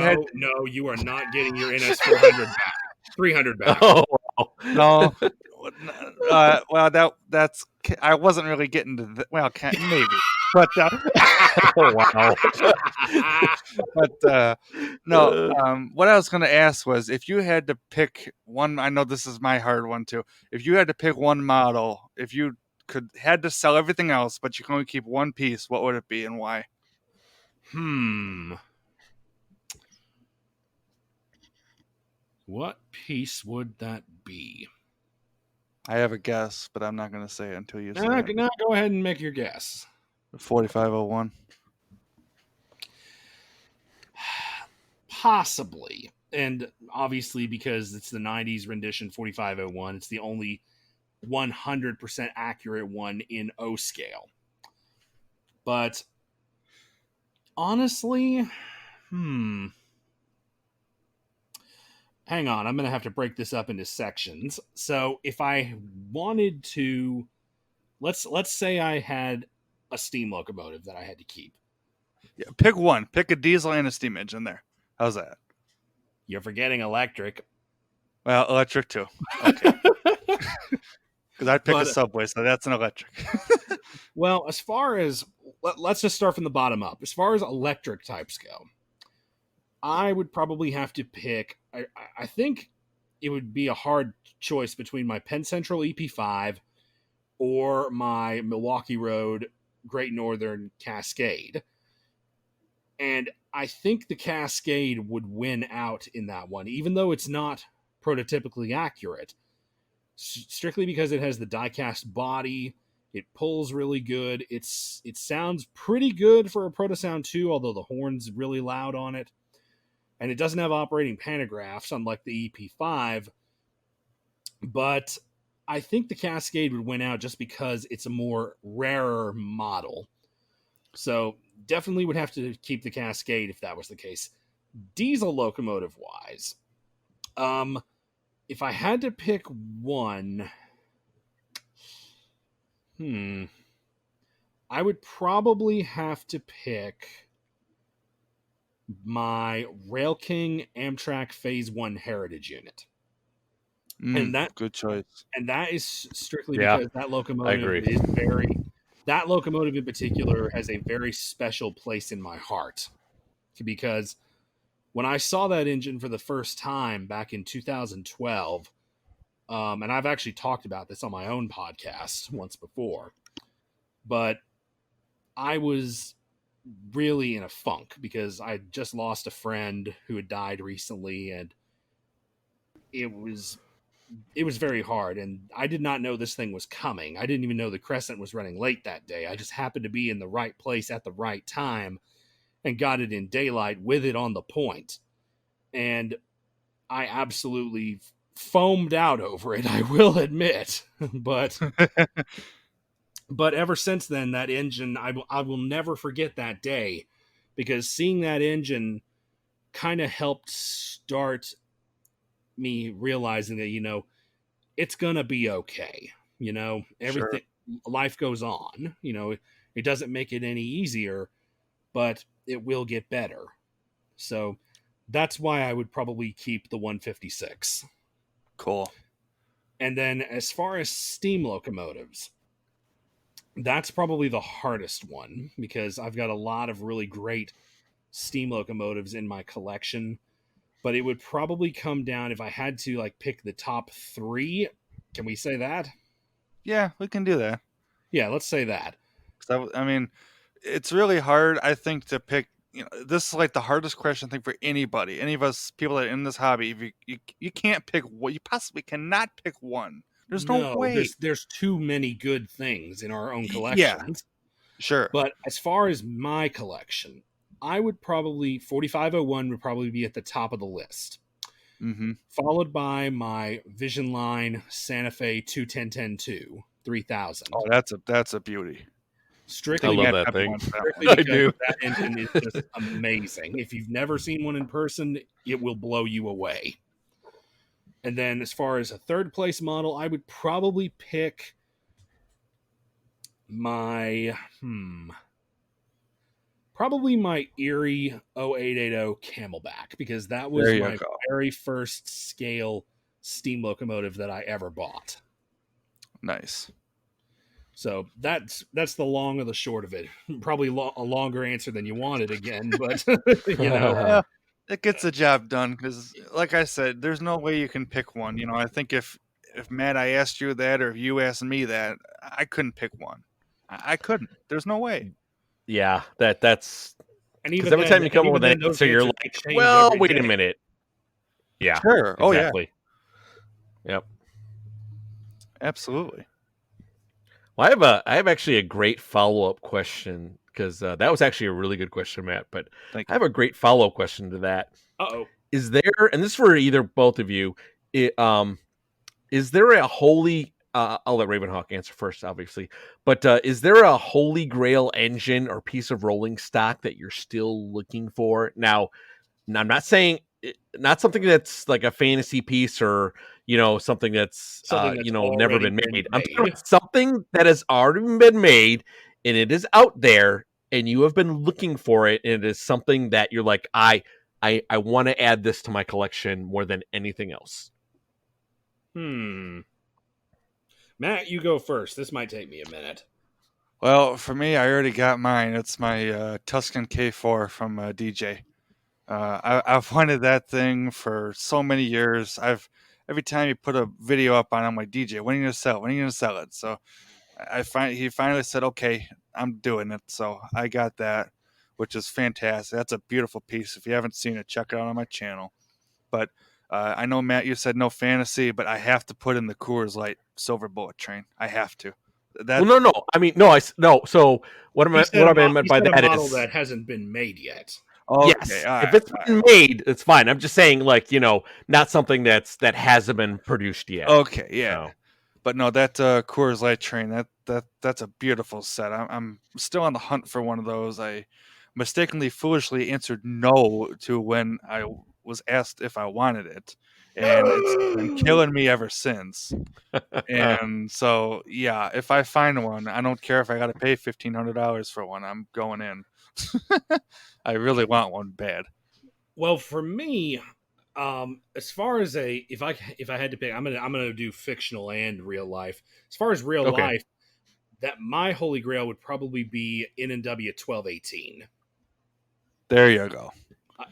are not getting your NS 400 back. 300 back. Oh, no. Well, that's I wasn't really getting to maybe. But wow. But no. What I was going to ask was, if you had to pick one, I know this is my hard one too. If you had to pick one model, if you had to sell everything else, but you can only keep one piece, what would it be and why? What piece would that be? I have a guess, but I'm not going to say it until you say it. No, go ahead and make your guess. 4501. Possibly. And obviously, because it's the 90s rendition 4501, it's the only 100% accurate one in O scale. But honestly, hang on, I'm going to have to break this up into sections. So if I wanted to, let's say I had a steam locomotive that I had to keep. Yeah, pick one. Pick a diesel and a steam engine there. How's that? You're forgetting electric. Well, electric too. Okay. Because I'd pick a subway, so that's an electric. Well, as far as, let's just start from the bottom up. As far as electric types go, I would probably have to pick, I think it would be a hard choice between my Penn Central EP5 or my Milwaukee Road Great Northern Cascade. And I think the Cascade would win out in that one, even though it's not prototypically accurate. strictly because it has the die-cast body. It pulls really good. It sounds pretty good for a Proto Sound 2, although the horn's really loud on it. And it doesn't have operating pantographs, unlike the EP5. But I think the Cascade would win out just because it's a more rarer model. So definitely would have to keep the Cascade if that was the case. Diesel locomotive-wise, if I had to pick one... I would probably have to pick my Rail King Amtrak Phase 1 Heritage unit. And that good choice. And that is strictly because that locomotive is that locomotive in particular has a very special place in my heart. Because when I saw that engine for the first time back in 2012, and I've actually talked about this on my own podcast once before, but I was really in a funk because I just lost a friend who had died recently, and it was very hard, and I did not know this thing was coming. I didn't even know the Crescent was running late that day. I just happened to be in the right place at the right time and got it in daylight with it on the point. And I absolutely foamed out over it, I will admit. But ever since then, that engine, I will never forget that day, because seeing that engine kind of helped start me realizing that, it's going to be okay. Everything, life goes on. It doesn't make it any easier, but it will get better. So that's why I would probably keep the 156. Cool. And then as far as steam locomotives, that's probably the hardest one, because I've got a lot of really great steam locomotives in my collection. But it would probably come down, if I had to pick the top 3. Can we say that? Yeah, we can do that. Yeah, let's say that. I mean, it's really hard, I think, to pick. This is the hardest question, I think, for anybody. Any of us people that are in this hobby, if you can't pick one, you possibly cannot pick one. There's no way. There's too many good things in our own collections. Yeah, sure. But as far as my collection, I would probably 4501 would probably be at the top of the list. Mm-hmm. Followed by my Vision Line Santa Fe 210-10-2 3000. Oh, that's a beauty. Strictly, I love that thing. I do. That engine is just amazing. If you've never seen one in person, it will blow you away. And then as far as a third place model, I would probably pick my probably my Erie 0880 Camelback, because that was my very first scale steam locomotive that I ever bought. Nice. So that's the long or the short of it. Probably a longer answer than you wanted again, but Yeah, it gets the job done, because like I said, there's no way you can pick one. I think if Matt, I asked you that, or if you asked me that, I couldn't pick one. I couldn't. There's no way. Yeah, that's and even every time you come up with an answer, you're like, well, wait a minute. Yeah. Sure. Exactly. Oh yeah. Yep. Absolutely. Well, I have actually a great follow-up question, because that was actually a really good question, Matt. But I have a great follow-up question to that. Uh-oh. Is there, and this is for either both of you, is there a holy? I'll let Ravenhawk answer first, obviously. But is there a holy grail engine or piece of rolling stock that you're still looking for? Now I'm not saying not something that's like a fantasy piece or something that's never been made. I'm talking about something that has already been made and it is out there and you have been looking for it, and it is something that you're like, I want to add this to my collection more than anything else. Matt, you go first. This might take me a minute. Well, for me, I already got mine. It's my Tuscan K4 from DJ. I've wanted that thing for so many years. Every time you put a video up on it, I'm like, DJ, when are you gonna sell it? When are you gonna sell it? So he finally said, okay, I'm doing it. So I got that, which is fantastic. That's a beautiful piece. If you haven't seen it, check it out on my channel. But I know, Matt, you said no fantasy, but I have to put in the Coors Light Silver Bullet Train. I have to. That Well, no. I mean, no. No. So what He said I meant he by said a that model is that hasn't been made yet. okay. yes. All If right, it's been made, it's fine. I'm just saying, like, not something that hasn't been produced yet. Okay, yeah. So. But no, that Coors Light Train, that's a beautiful set. I'm still on the hunt for one of those. I mistakenly, foolishly answered no to when I was asked if I wanted it, and it's been killing me ever since. And so, yeah, if I find one, I don't care if I got to pay $1,500 for one. I'm going in. I really want one bad. Well, for me, as far as if I had to pick, I'm gonna do fictional and real life. As far as real Okay. life, that my holy grail would probably be N&W 1218. There you go.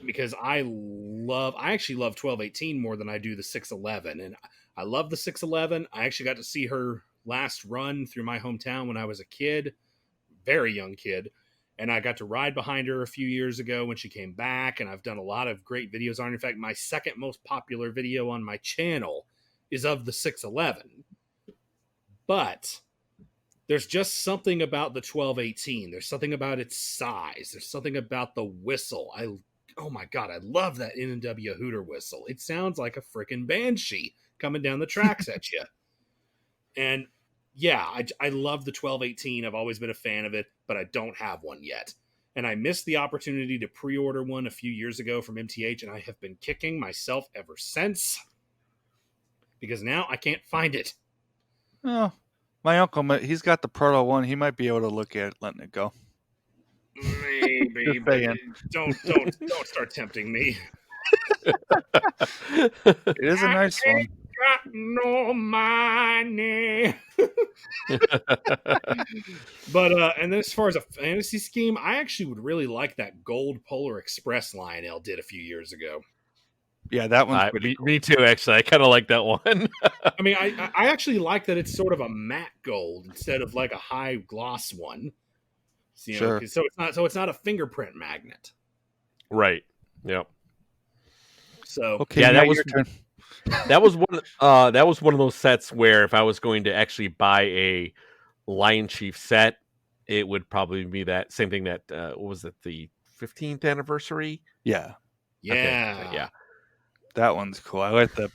Because I actually love 1218 more than I do the 611, and I love the 611. I actually got to see her last run through my hometown when I was a kid, very young kid, and I got to ride behind her a few years ago when she came back, and I've done a lot of great videos on her. In fact, my second most popular video on my channel is of the 611. But there's just something about the 1218. There's something about its size. There's something about the whistle. Oh my God, I love that N&W Hooter whistle. It sounds like a freaking banshee coming down the tracks at you. And yeah, I love the 1218. I've always been a fan of it, but I don't have one yet. And I missed the opportunity to pre-order one a few years ago from MTH, and I have been kicking myself ever since because now I can't find it. Oh, my uncle, he's got the Proto one. He might be able to look at it, letting it go. Maybe, but don't start tempting me. It is a nice one. Got no money. But and then as far as a fantasy scheme, I actually would really like that gold Polar Express Lionel did a few years ago. Yeah, that one's pretty cool. Me too, actually. I kind of like that one. I mean, I actually like that it's sort of a matte gold instead of like a high gloss one. Sure. So it's not a fingerprint magnet. Right. Yep. So okay, yeah, that was your turn. That was one of those sets where if I was going to actually buy a Lion Chief set, it would probably be that same thing that what was it, the 15th anniversary? Yeah. Yeah. Yeah. That one's cool. I like the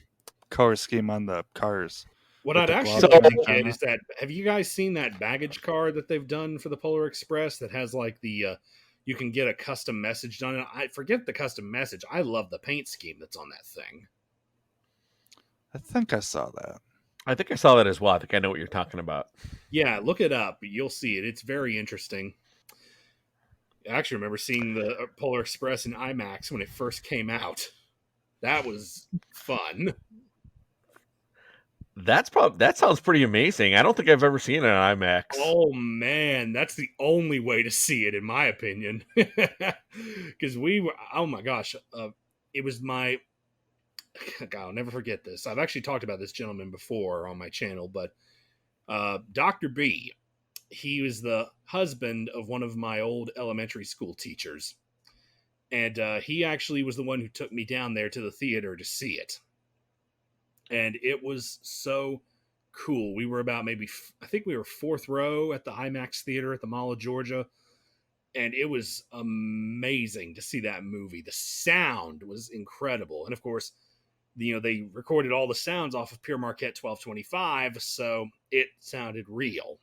color scheme on the cars. What with I'd the actually gloss like, on kid, it. is that have you guys seen that baggage card that they've done for the Polar Express that has like the you can get a custom message done? I forget the custom message. I love the paint scheme that's on that thing. I think I saw that. I think I saw that as well. I think I know what you're talking about. Yeah, look it up. You'll see it. It's very interesting. I actually remember seeing the Polar Express in IMAX when it first came out. That was fun. That sounds pretty amazing. I don't think I've ever seen it on IMAX. Oh man, that's the only way to see it, in my opinion. Because oh my gosh, it was my. God, I'll never forget this. I've actually talked about this gentleman before on my channel, but Dr. B, he was the husband of one of my old elementary school teachers. And he actually was the one who took me down there to the theater to see it. And it was so cool. We were about I think we were fourth row at the IMAX theater at the Mall of Georgia. And it was amazing to see that movie. The sound was incredible. And of course, they recorded all the sounds off of Pure Marquette 1225, so it sounded real.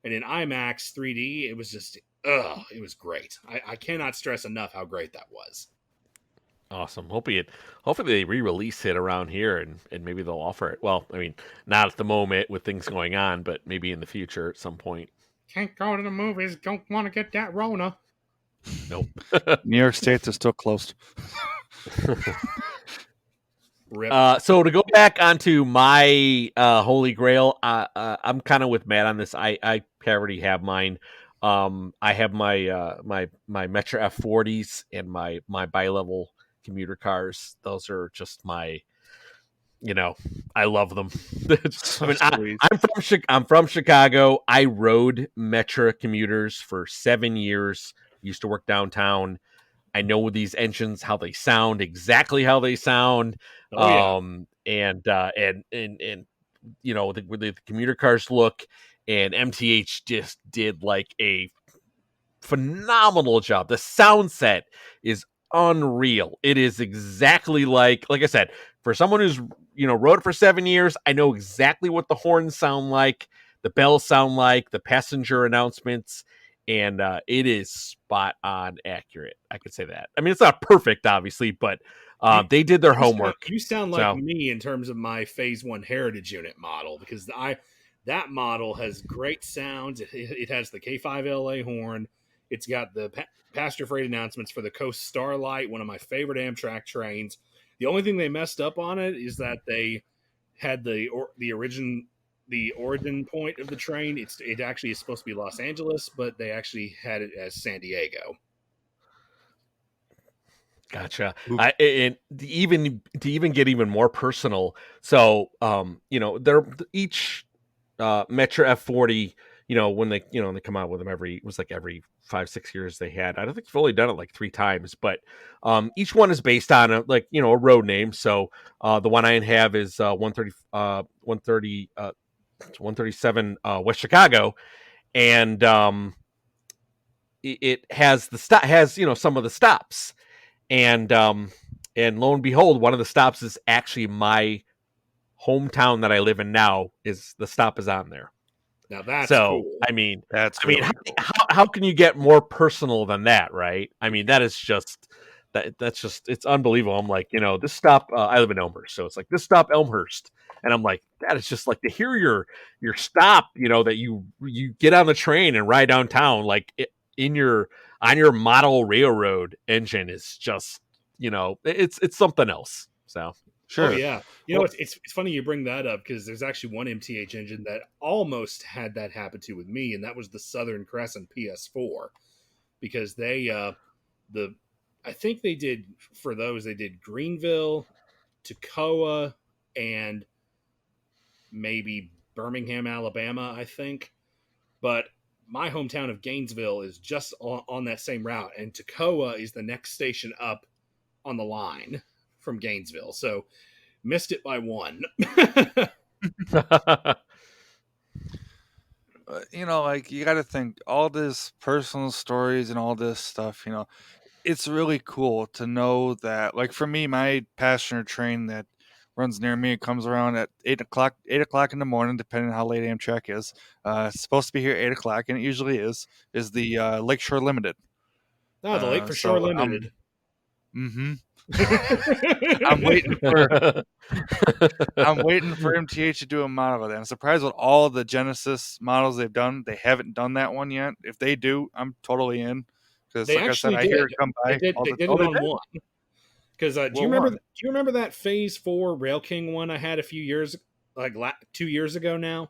And in IMAX 3D, it was just, it was great. I cannot stress enough how great that was. Awesome. Hopefully they re-release it around here and maybe they'll offer it. Well, I mean, not at the moment with things going on, but maybe in the future at some point. Can't go to the movies. Don't want to get that Rona. Nope. New York State is still closed. So to go back onto my Holy Grail, I'm kind of with Matt on this. I already have mine. I have my my Metro F40s and my bi-level commuter cars. Those are just my, I love them. I mean, I'm from Chicago. I rode Metro commuters for 7 years. Used to work downtown. I know these engines, how they sound, exactly how they sound. Oh yeah. And you know, the way the commuter cars look, and MTH just did like a phenomenal job. The sound set is unreal. It is exactly like I said, for someone who's, you know, rode it for 7 years, I know exactly what the horns sound like, the bells sound like, the passenger announcements, and it is spot on accurate. I could say that. I mean, it's not perfect, obviously, but they did their homework. You sound like So, me in terms of my Phase 1 Heritage unit model, because that model has great sounds. It has the K5LA horn. It's got the passenger freight announcements for the Coast Starlight, one of my favorite Amtrak trains. The only thing they messed up on it is that they had the origin point of the train. It actually is supposed to be Los Angeles, but they actually had it as San Diego. gotcha. And to even get even more personal, so you know, they're each Metro F40. You know, when they come out with them every 5-6 years they had. I don't think they've only done it like 3 times, but each one is based on a road name. So the one I have is 137 West Chicago, and it has some of the stops, and lo and behold, one of the stops is actually my hometown that I live in now. The stop is on there. Now that's so cool. I mean, Really cool. How can you get more personal than that, right? I mean, that is just that's just, it's unbelievable. I'm like, this stop, I live in Elmhurst, so it's like this stop Elmhurst, and I'm like, that is just like to hear your stop, that you get on the train and ride downtown like on your model railroad engine is just, it's something else. So sure. Oh yeah, it's funny you bring that up, because there's actually one MTH engine that almost had that happen to with me, and that was the Southern Crescent PS4, because I think they did Greenville, Toccoa, and maybe Birmingham, Alabama, I think, but my hometown of Gainesville is just on that same route, and Toccoa is the next station up on the line from Gainesville, so missed it by 1. Like, you got to think all this personal stories and all this stuff, it's really cool to know that, like, for me, my passenger train that runs near me, it comes around at 8 o'clock in the morning, depending on how late Amtrak is. It's supposed to be here at 8 o'clock, and it usually is the Lakeshore Limited. Oh, the Lake for Shore Limited. I'm waiting for MTH to do a model of that. I'm surprised with all the Genesis models they've done, they haven't done that one yet. If they do, I'm totally in. Because They like I said, actually I did. hear it come by. They did it on one. Because do you remember that Phase 4 Rail King one I had a few years, 2 years ago now?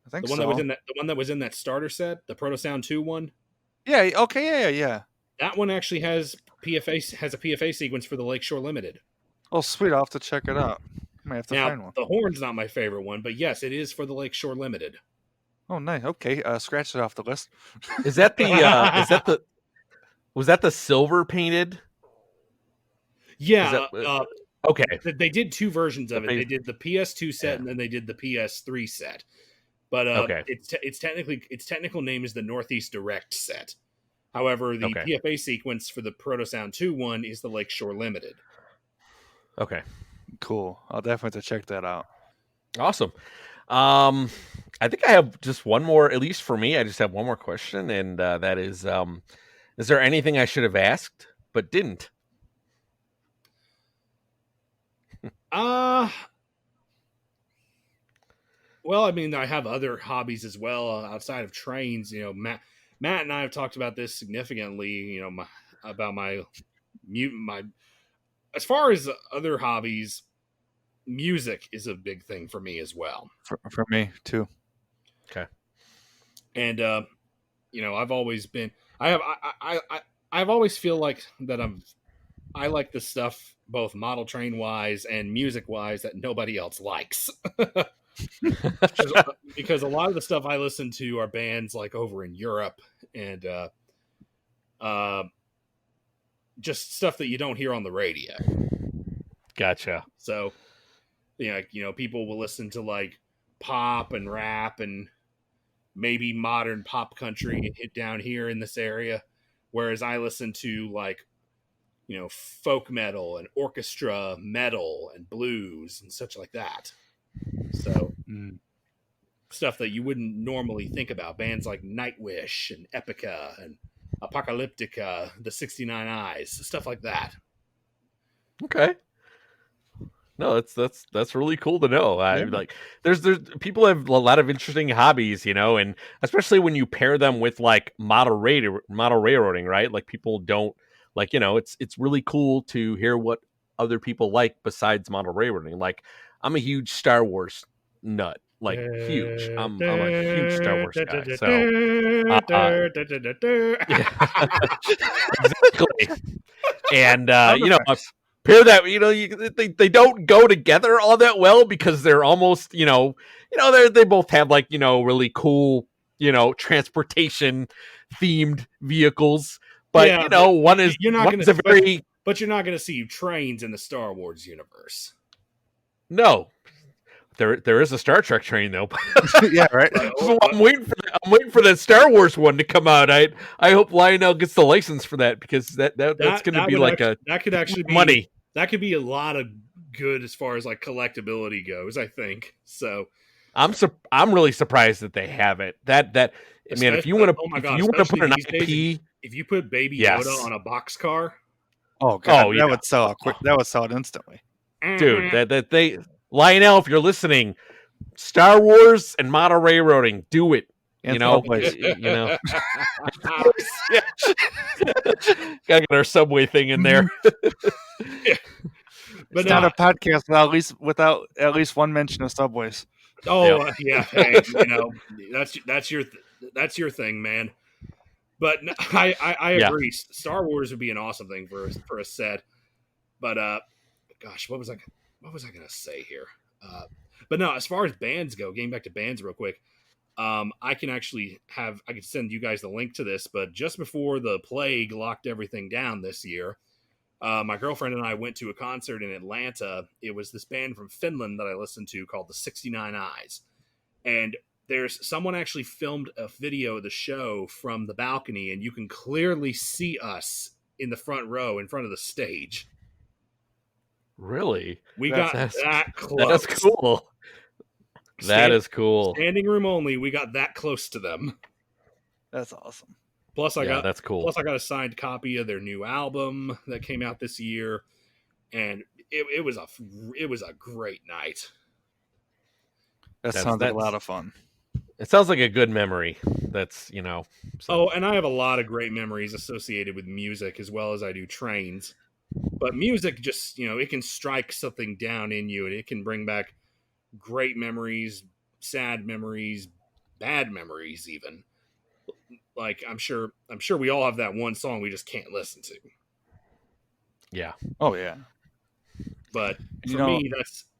I think the one so. the one that was in that starter set, the Proto Sound 2 one. Yeah. Okay. Yeah. That one actually has a PFA sequence for the Lakeshore Limited. Oh, sweet! I'll have to check it out. Might have to find one. The horn's not my favorite one, but yes, it is for the Lakeshore Limited. Oh, nice. Okay, scratch it off the list. Is that the was that the silver painted? Yeah. Okay. They did 2 versions of it. They did the PS2 set, and then they did the PS3 set. But its technical name is the Northeast Direct set. However, the PFA sequence for the Proto Sound 2 one is the Lakeshore Limited. Okay. Cool. I'll definitely have to check that out. Awesome. I think I have just one more, at least for me. I just have one more question, and that is there anything I should have asked but didn't? Well, I mean, I have other hobbies as well outside of trains. Matt and I have talked about this significantly. About my as far as other hobbies, music is a big thing for me as well. For me too. Okay. And I've always been. I've always feel like that I like the stuff both model train wise and music wise that nobody else likes. Because a lot of the stuff I listen to are bands like over in Europe, and just stuff that you don't hear on the radio. Gotcha. So, people will listen to like pop and rap and maybe modern pop country and hit down here in this area, whereas I listen to like, folk metal and orchestra metal and blues and such like that. So stuff that you wouldn't normally think about, bands like Nightwish and Epica and Apocalyptica, the 69 Eyes, stuff like that. Okay. No, that's really cool to know. Like there's people have a lot of interesting hobbies, and especially when you pair them with like model railroading, right? Like people don't like, it's really cool to hear what other people like besides model railroading. Like I'm a huge Star Wars nut, like huge. I'm a huge Star Wars guy. So exactly. And pair that, they don't go together all that well because they're almost, they both have like, really cool, transportation themed vehicles. But one is but you're not going to see trains in the Star Wars universe. No, there is a Star Trek train though. Yeah, right. So I'm waiting for that Star Wars one to come out. I hope Lionel gets the license for that because that's going to be like that could actually be money. That could be a lot of good as far as like collectability goes, I think. So I'm really surprised that they have it. If you want to put an IP, if you put Baby Yoda on a boxcar, oh god, that would sell quick. That would sell it instantly, dude. Lionel, if you're listening, Star Wars and model railroading, do it. Gotta get our subway thing in there. But it's not a podcast without at least one mention of subways. Oh yeah, hey, that's your thing, man. But I agree. Star Wars would be an awesome thing for a set. But gosh, what was I gonna say here? But no, as far as bands go, getting back to bands real quick. I can send you guys the link to this, but just before the plague locked everything down this year, my girlfriend and I went to a concert in Atlanta. It was this band from Finland that I listened to called the 69 Eyes. And someone actually filmed a video of the show from the balcony, and you can clearly see us in the front row in front of the stage. Really? We got that close. That's cool. That is cool. Standing room only. We got that close to them. That's awesome. Plus, that's cool. Plus, I got a signed copy of their new album that came out this year, and it was a great night. That sounds like a lot of fun. It sounds like a good memory. That's So. Oh, and I have a lot of great memories associated with music as well as I do trains. But music just it can strike something down in you, and it can bring back great memories, sad memories, bad memories even. Like I'm sure we all have that one song we just can't listen to. Yeah. Oh yeah. But for me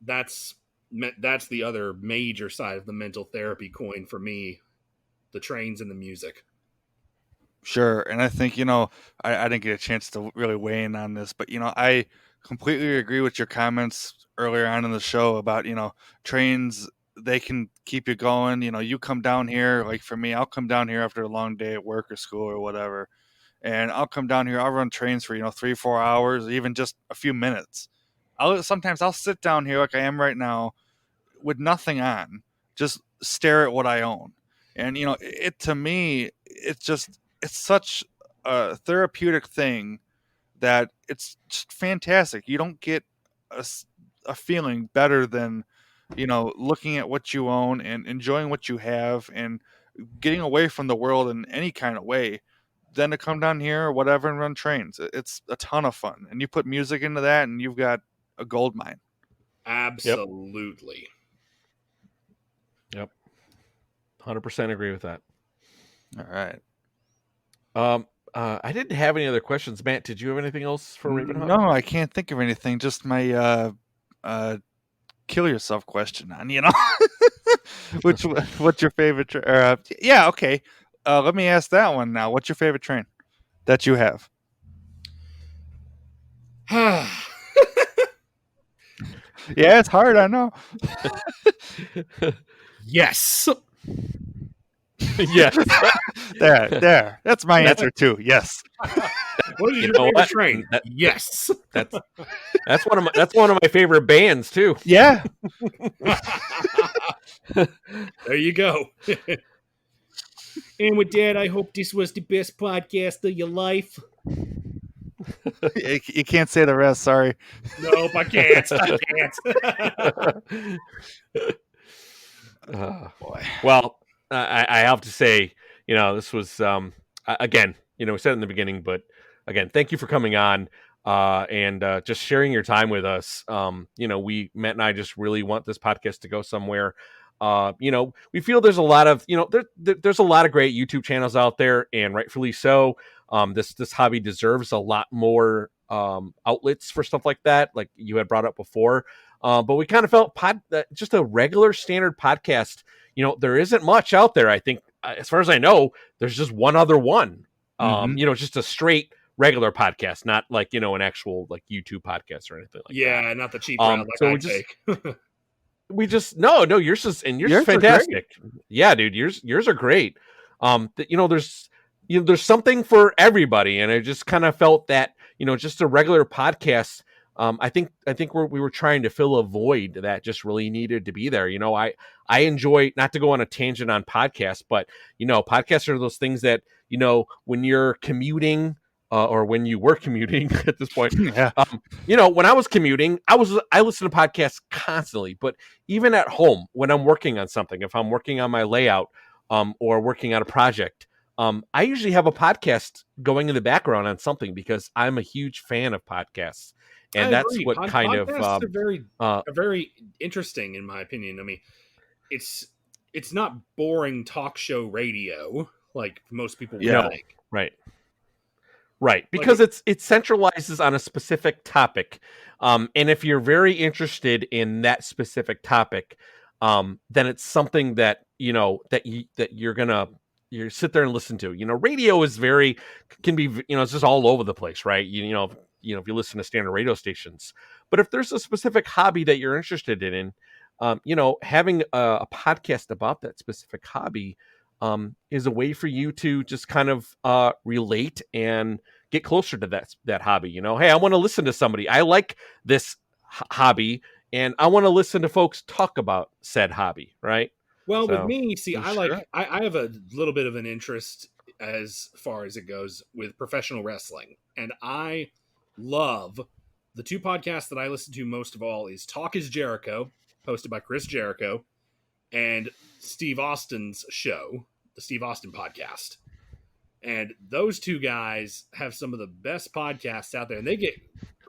that's the other major side of the mental therapy coin for me, the trains and the music. Sure. And I think, I didn't get a chance to really weigh in on this, but I completely agree with your comments earlier on in the show about, trains, they can keep you going. You come down here, like for me, I'll come down here after a long day at work or school or whatever. And I'll come down here, I'll run trains for, 3-4 hours, even just a few minutes. Sometimes I'll sit down here like I am right now with nothing on, just stare at what I own. And, to me, it's such a therapeutic thing that it's just fantastic. You don't get a feeling better than, looking at what you own and enjoying what you have and getting away from the world in any kind of way than to come down here or whatever and run trains. It's a ton of fun. And you put music into that and you've got a gold mine. Absolutely. Yep. 100% agree with that. All right. I didn't have any other questions. Matt, did you have anything else for Ravenhawk? No, I can't think of anything. Just my kill yourself question on, what's your favorite yeah, okay. Let me ask that one now. What's your favorite train that you have? Yeah, it's hard. I know. Yes. Yes. There. That's my answer too. Yes. What is You your know favorite what? train? Yes. That's one of my favorite bands too. Yeah. There you go. And with that, I hope this was the best podcast of your life. You can't say the rest. Sorry. Nope, I can't. I can't. Boy. Well, I have to say, this was again, we said it in the beginning, but again, thank you for coming on and just sharing your time with us. Matt and I just really want this podcast to go somewhere. We feel there's a lot of, there's a lot of great YouTube channels out there, and rightfully so. This hobby deserves a lot more outlets for stuff like that, like you had brought up before. But we kind of felt just a regular standard podcast. There isn't much out there. I think, as far as I know, there's just one other one. Just a straight regular podcast, not like an actual like YouTube podcast or anything like that. Yeah, not the cheap route like so I take. we just no, yours is fantastic. Yeah, dude, yours are great. There's something for everybody, and I just kind of felt that just a regular podcast. I think we were trying to fill a void that just really needed to be there. I enjoy, not to go on a tangent on podcasts, but podcasts are those things that when you're commuting. Or when you were commuting at this point, Yeah. When I was commuting, I listen to podcasts constantly. But even at home, when I'm working on something, if I'm working on my layout, or working on a project, I usually have a podcast going in the background on something because I'm a huge fan of podcasts, and that's what kind of podcasts are very interesting in my opinion. I mean, it's not boring talk show radio like most people would think. Right, because it centralizes on a specific topic, and if you're very interested in that specific topic, then it's something that you're gonna sit there and listen to. Radio is can be it's just all over the place, right? If you listen to standard radio stations, but if there's a specific hobby that you're interested in, having a podcast about that specific hobby is a way for you to just kind of relate and get closer to that hobby. Hey, I want to listen to somebody. I like this hobby, and I want to listen to folks talk about said hobby, right? Well, with me, see, Sure. I have a little bit of an interest as far as it goes with professional wrestling, and I love the two podcasts that I listen to most of all is Talk is Jericho, hosted by Chris Jericho, and Steve Austin's show, the Steve Austin podcast. And those two guys have some of the best podcasts out there, and they get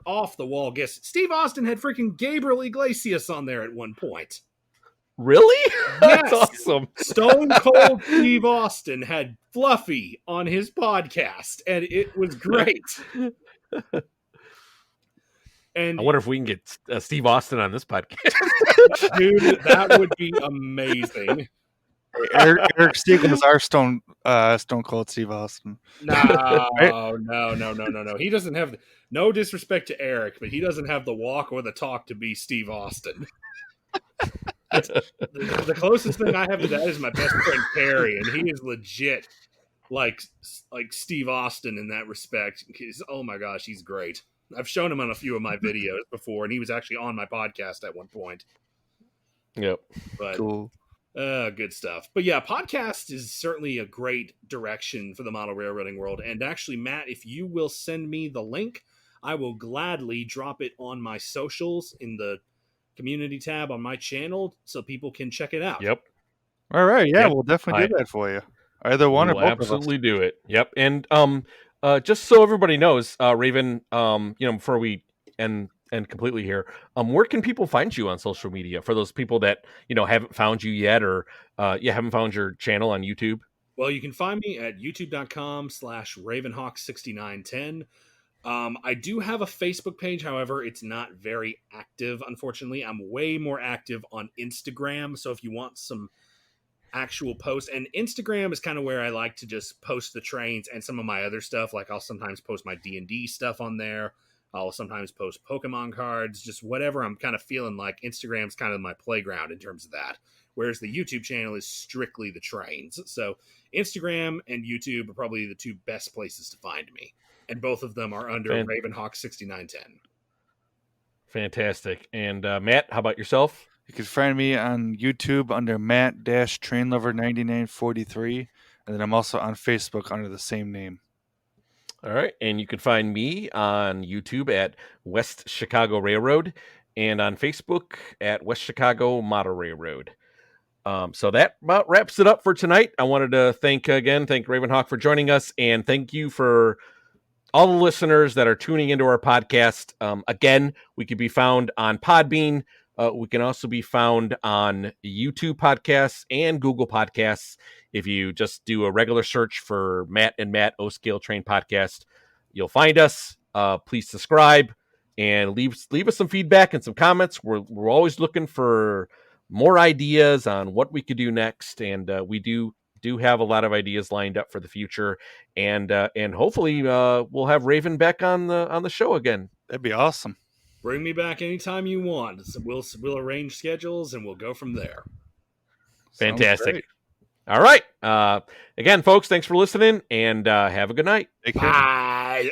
off the wall guests. Steve Austin had freaking Gabriel Iglesias on there at one point. Really? Yes. That's awesome. Stone Cold Steve Austin had Fluffy on his podcast, and it was great. And I wonder if we can get Steve Austin on this podcast. dude, that would be amazing. Eric Stiegel our Stone Cold Steve Austin. No. He doesn't have, no disrespect to Eric, but he doesn't have the walk or the talk to be Steve Austin. The closest thing I have to that is my best friend Perry, and he is legit like Steve Austin in that respect. Oh my gosh, he's great. I've shown him on a few of my videos before, and he was actually on my podcast at one point. Yep. But Cool. Good stuff. But yeah, podcast is certainly a great direction for the model railroading world. And actually, Matt, if you will send me the link, I will gladly drop it on my socials in the community tab on my channel so people can check it out. Yep. All right. Yeah, Yep. we'll definitely do that for you. Either one or We'll both absolutely do it. Yep. And just so everybody knows, Raven, before we end completely here, where can people find you on social media for those people that haven't found you yet, or haven't found your channel on YouTube? Well, you can find me at youtube.com/Ravenhawk6910. I do have a Facebook page, however, it's not very active, unfortunately. I'm way more active on Instagram, so if you want some actual posts, and Instagram is kind of where I like to just post the trains and some of my other stuff, like I'll sometimes post my D&D stuff on there, I'll sometimes post Pokemon cards, just whatever I'm kind of feeling like. Instagram's kind of my playground in terms of that. Whereas the YouTube channel is strictly the trains. So Instagram and YouTube are probably the two best places to find me. And both of them are under Ravenhawk 6910. Fantastic. And Matt, how about yourself? You can find me on YouTube under Matt-Trainlover9943, and then I'm also on Facebook under the same name. All right, and you can find me on YouTube at West Chicago Railroad and on Facebook at West Chicago Model Railroad. So that about wraps it up for tonight. I wanted to thank Ravenhawk for joining us, and thank you for all the listeners that are tuning into our podcast. Again, we can be found on Podbean. We can also be found on YouTube podcasts and Google podcasts. If you just do a regular search for Matt and Matt O-Scale Train Podcast, you'll find us. Please subscribe and leave us some feedback and some comments. We're always looking for more ideas on what we could do next, and we do have a lot of ideas lined up for the future, and hopefully we'll have Raven back on the show again. That'd be awesome. Bring me back anytime you want. We'll arrange schedules and we'll go from there. Fantastic. All right. Again, folks, thanks for listening, and have a good night. Take care. Bye.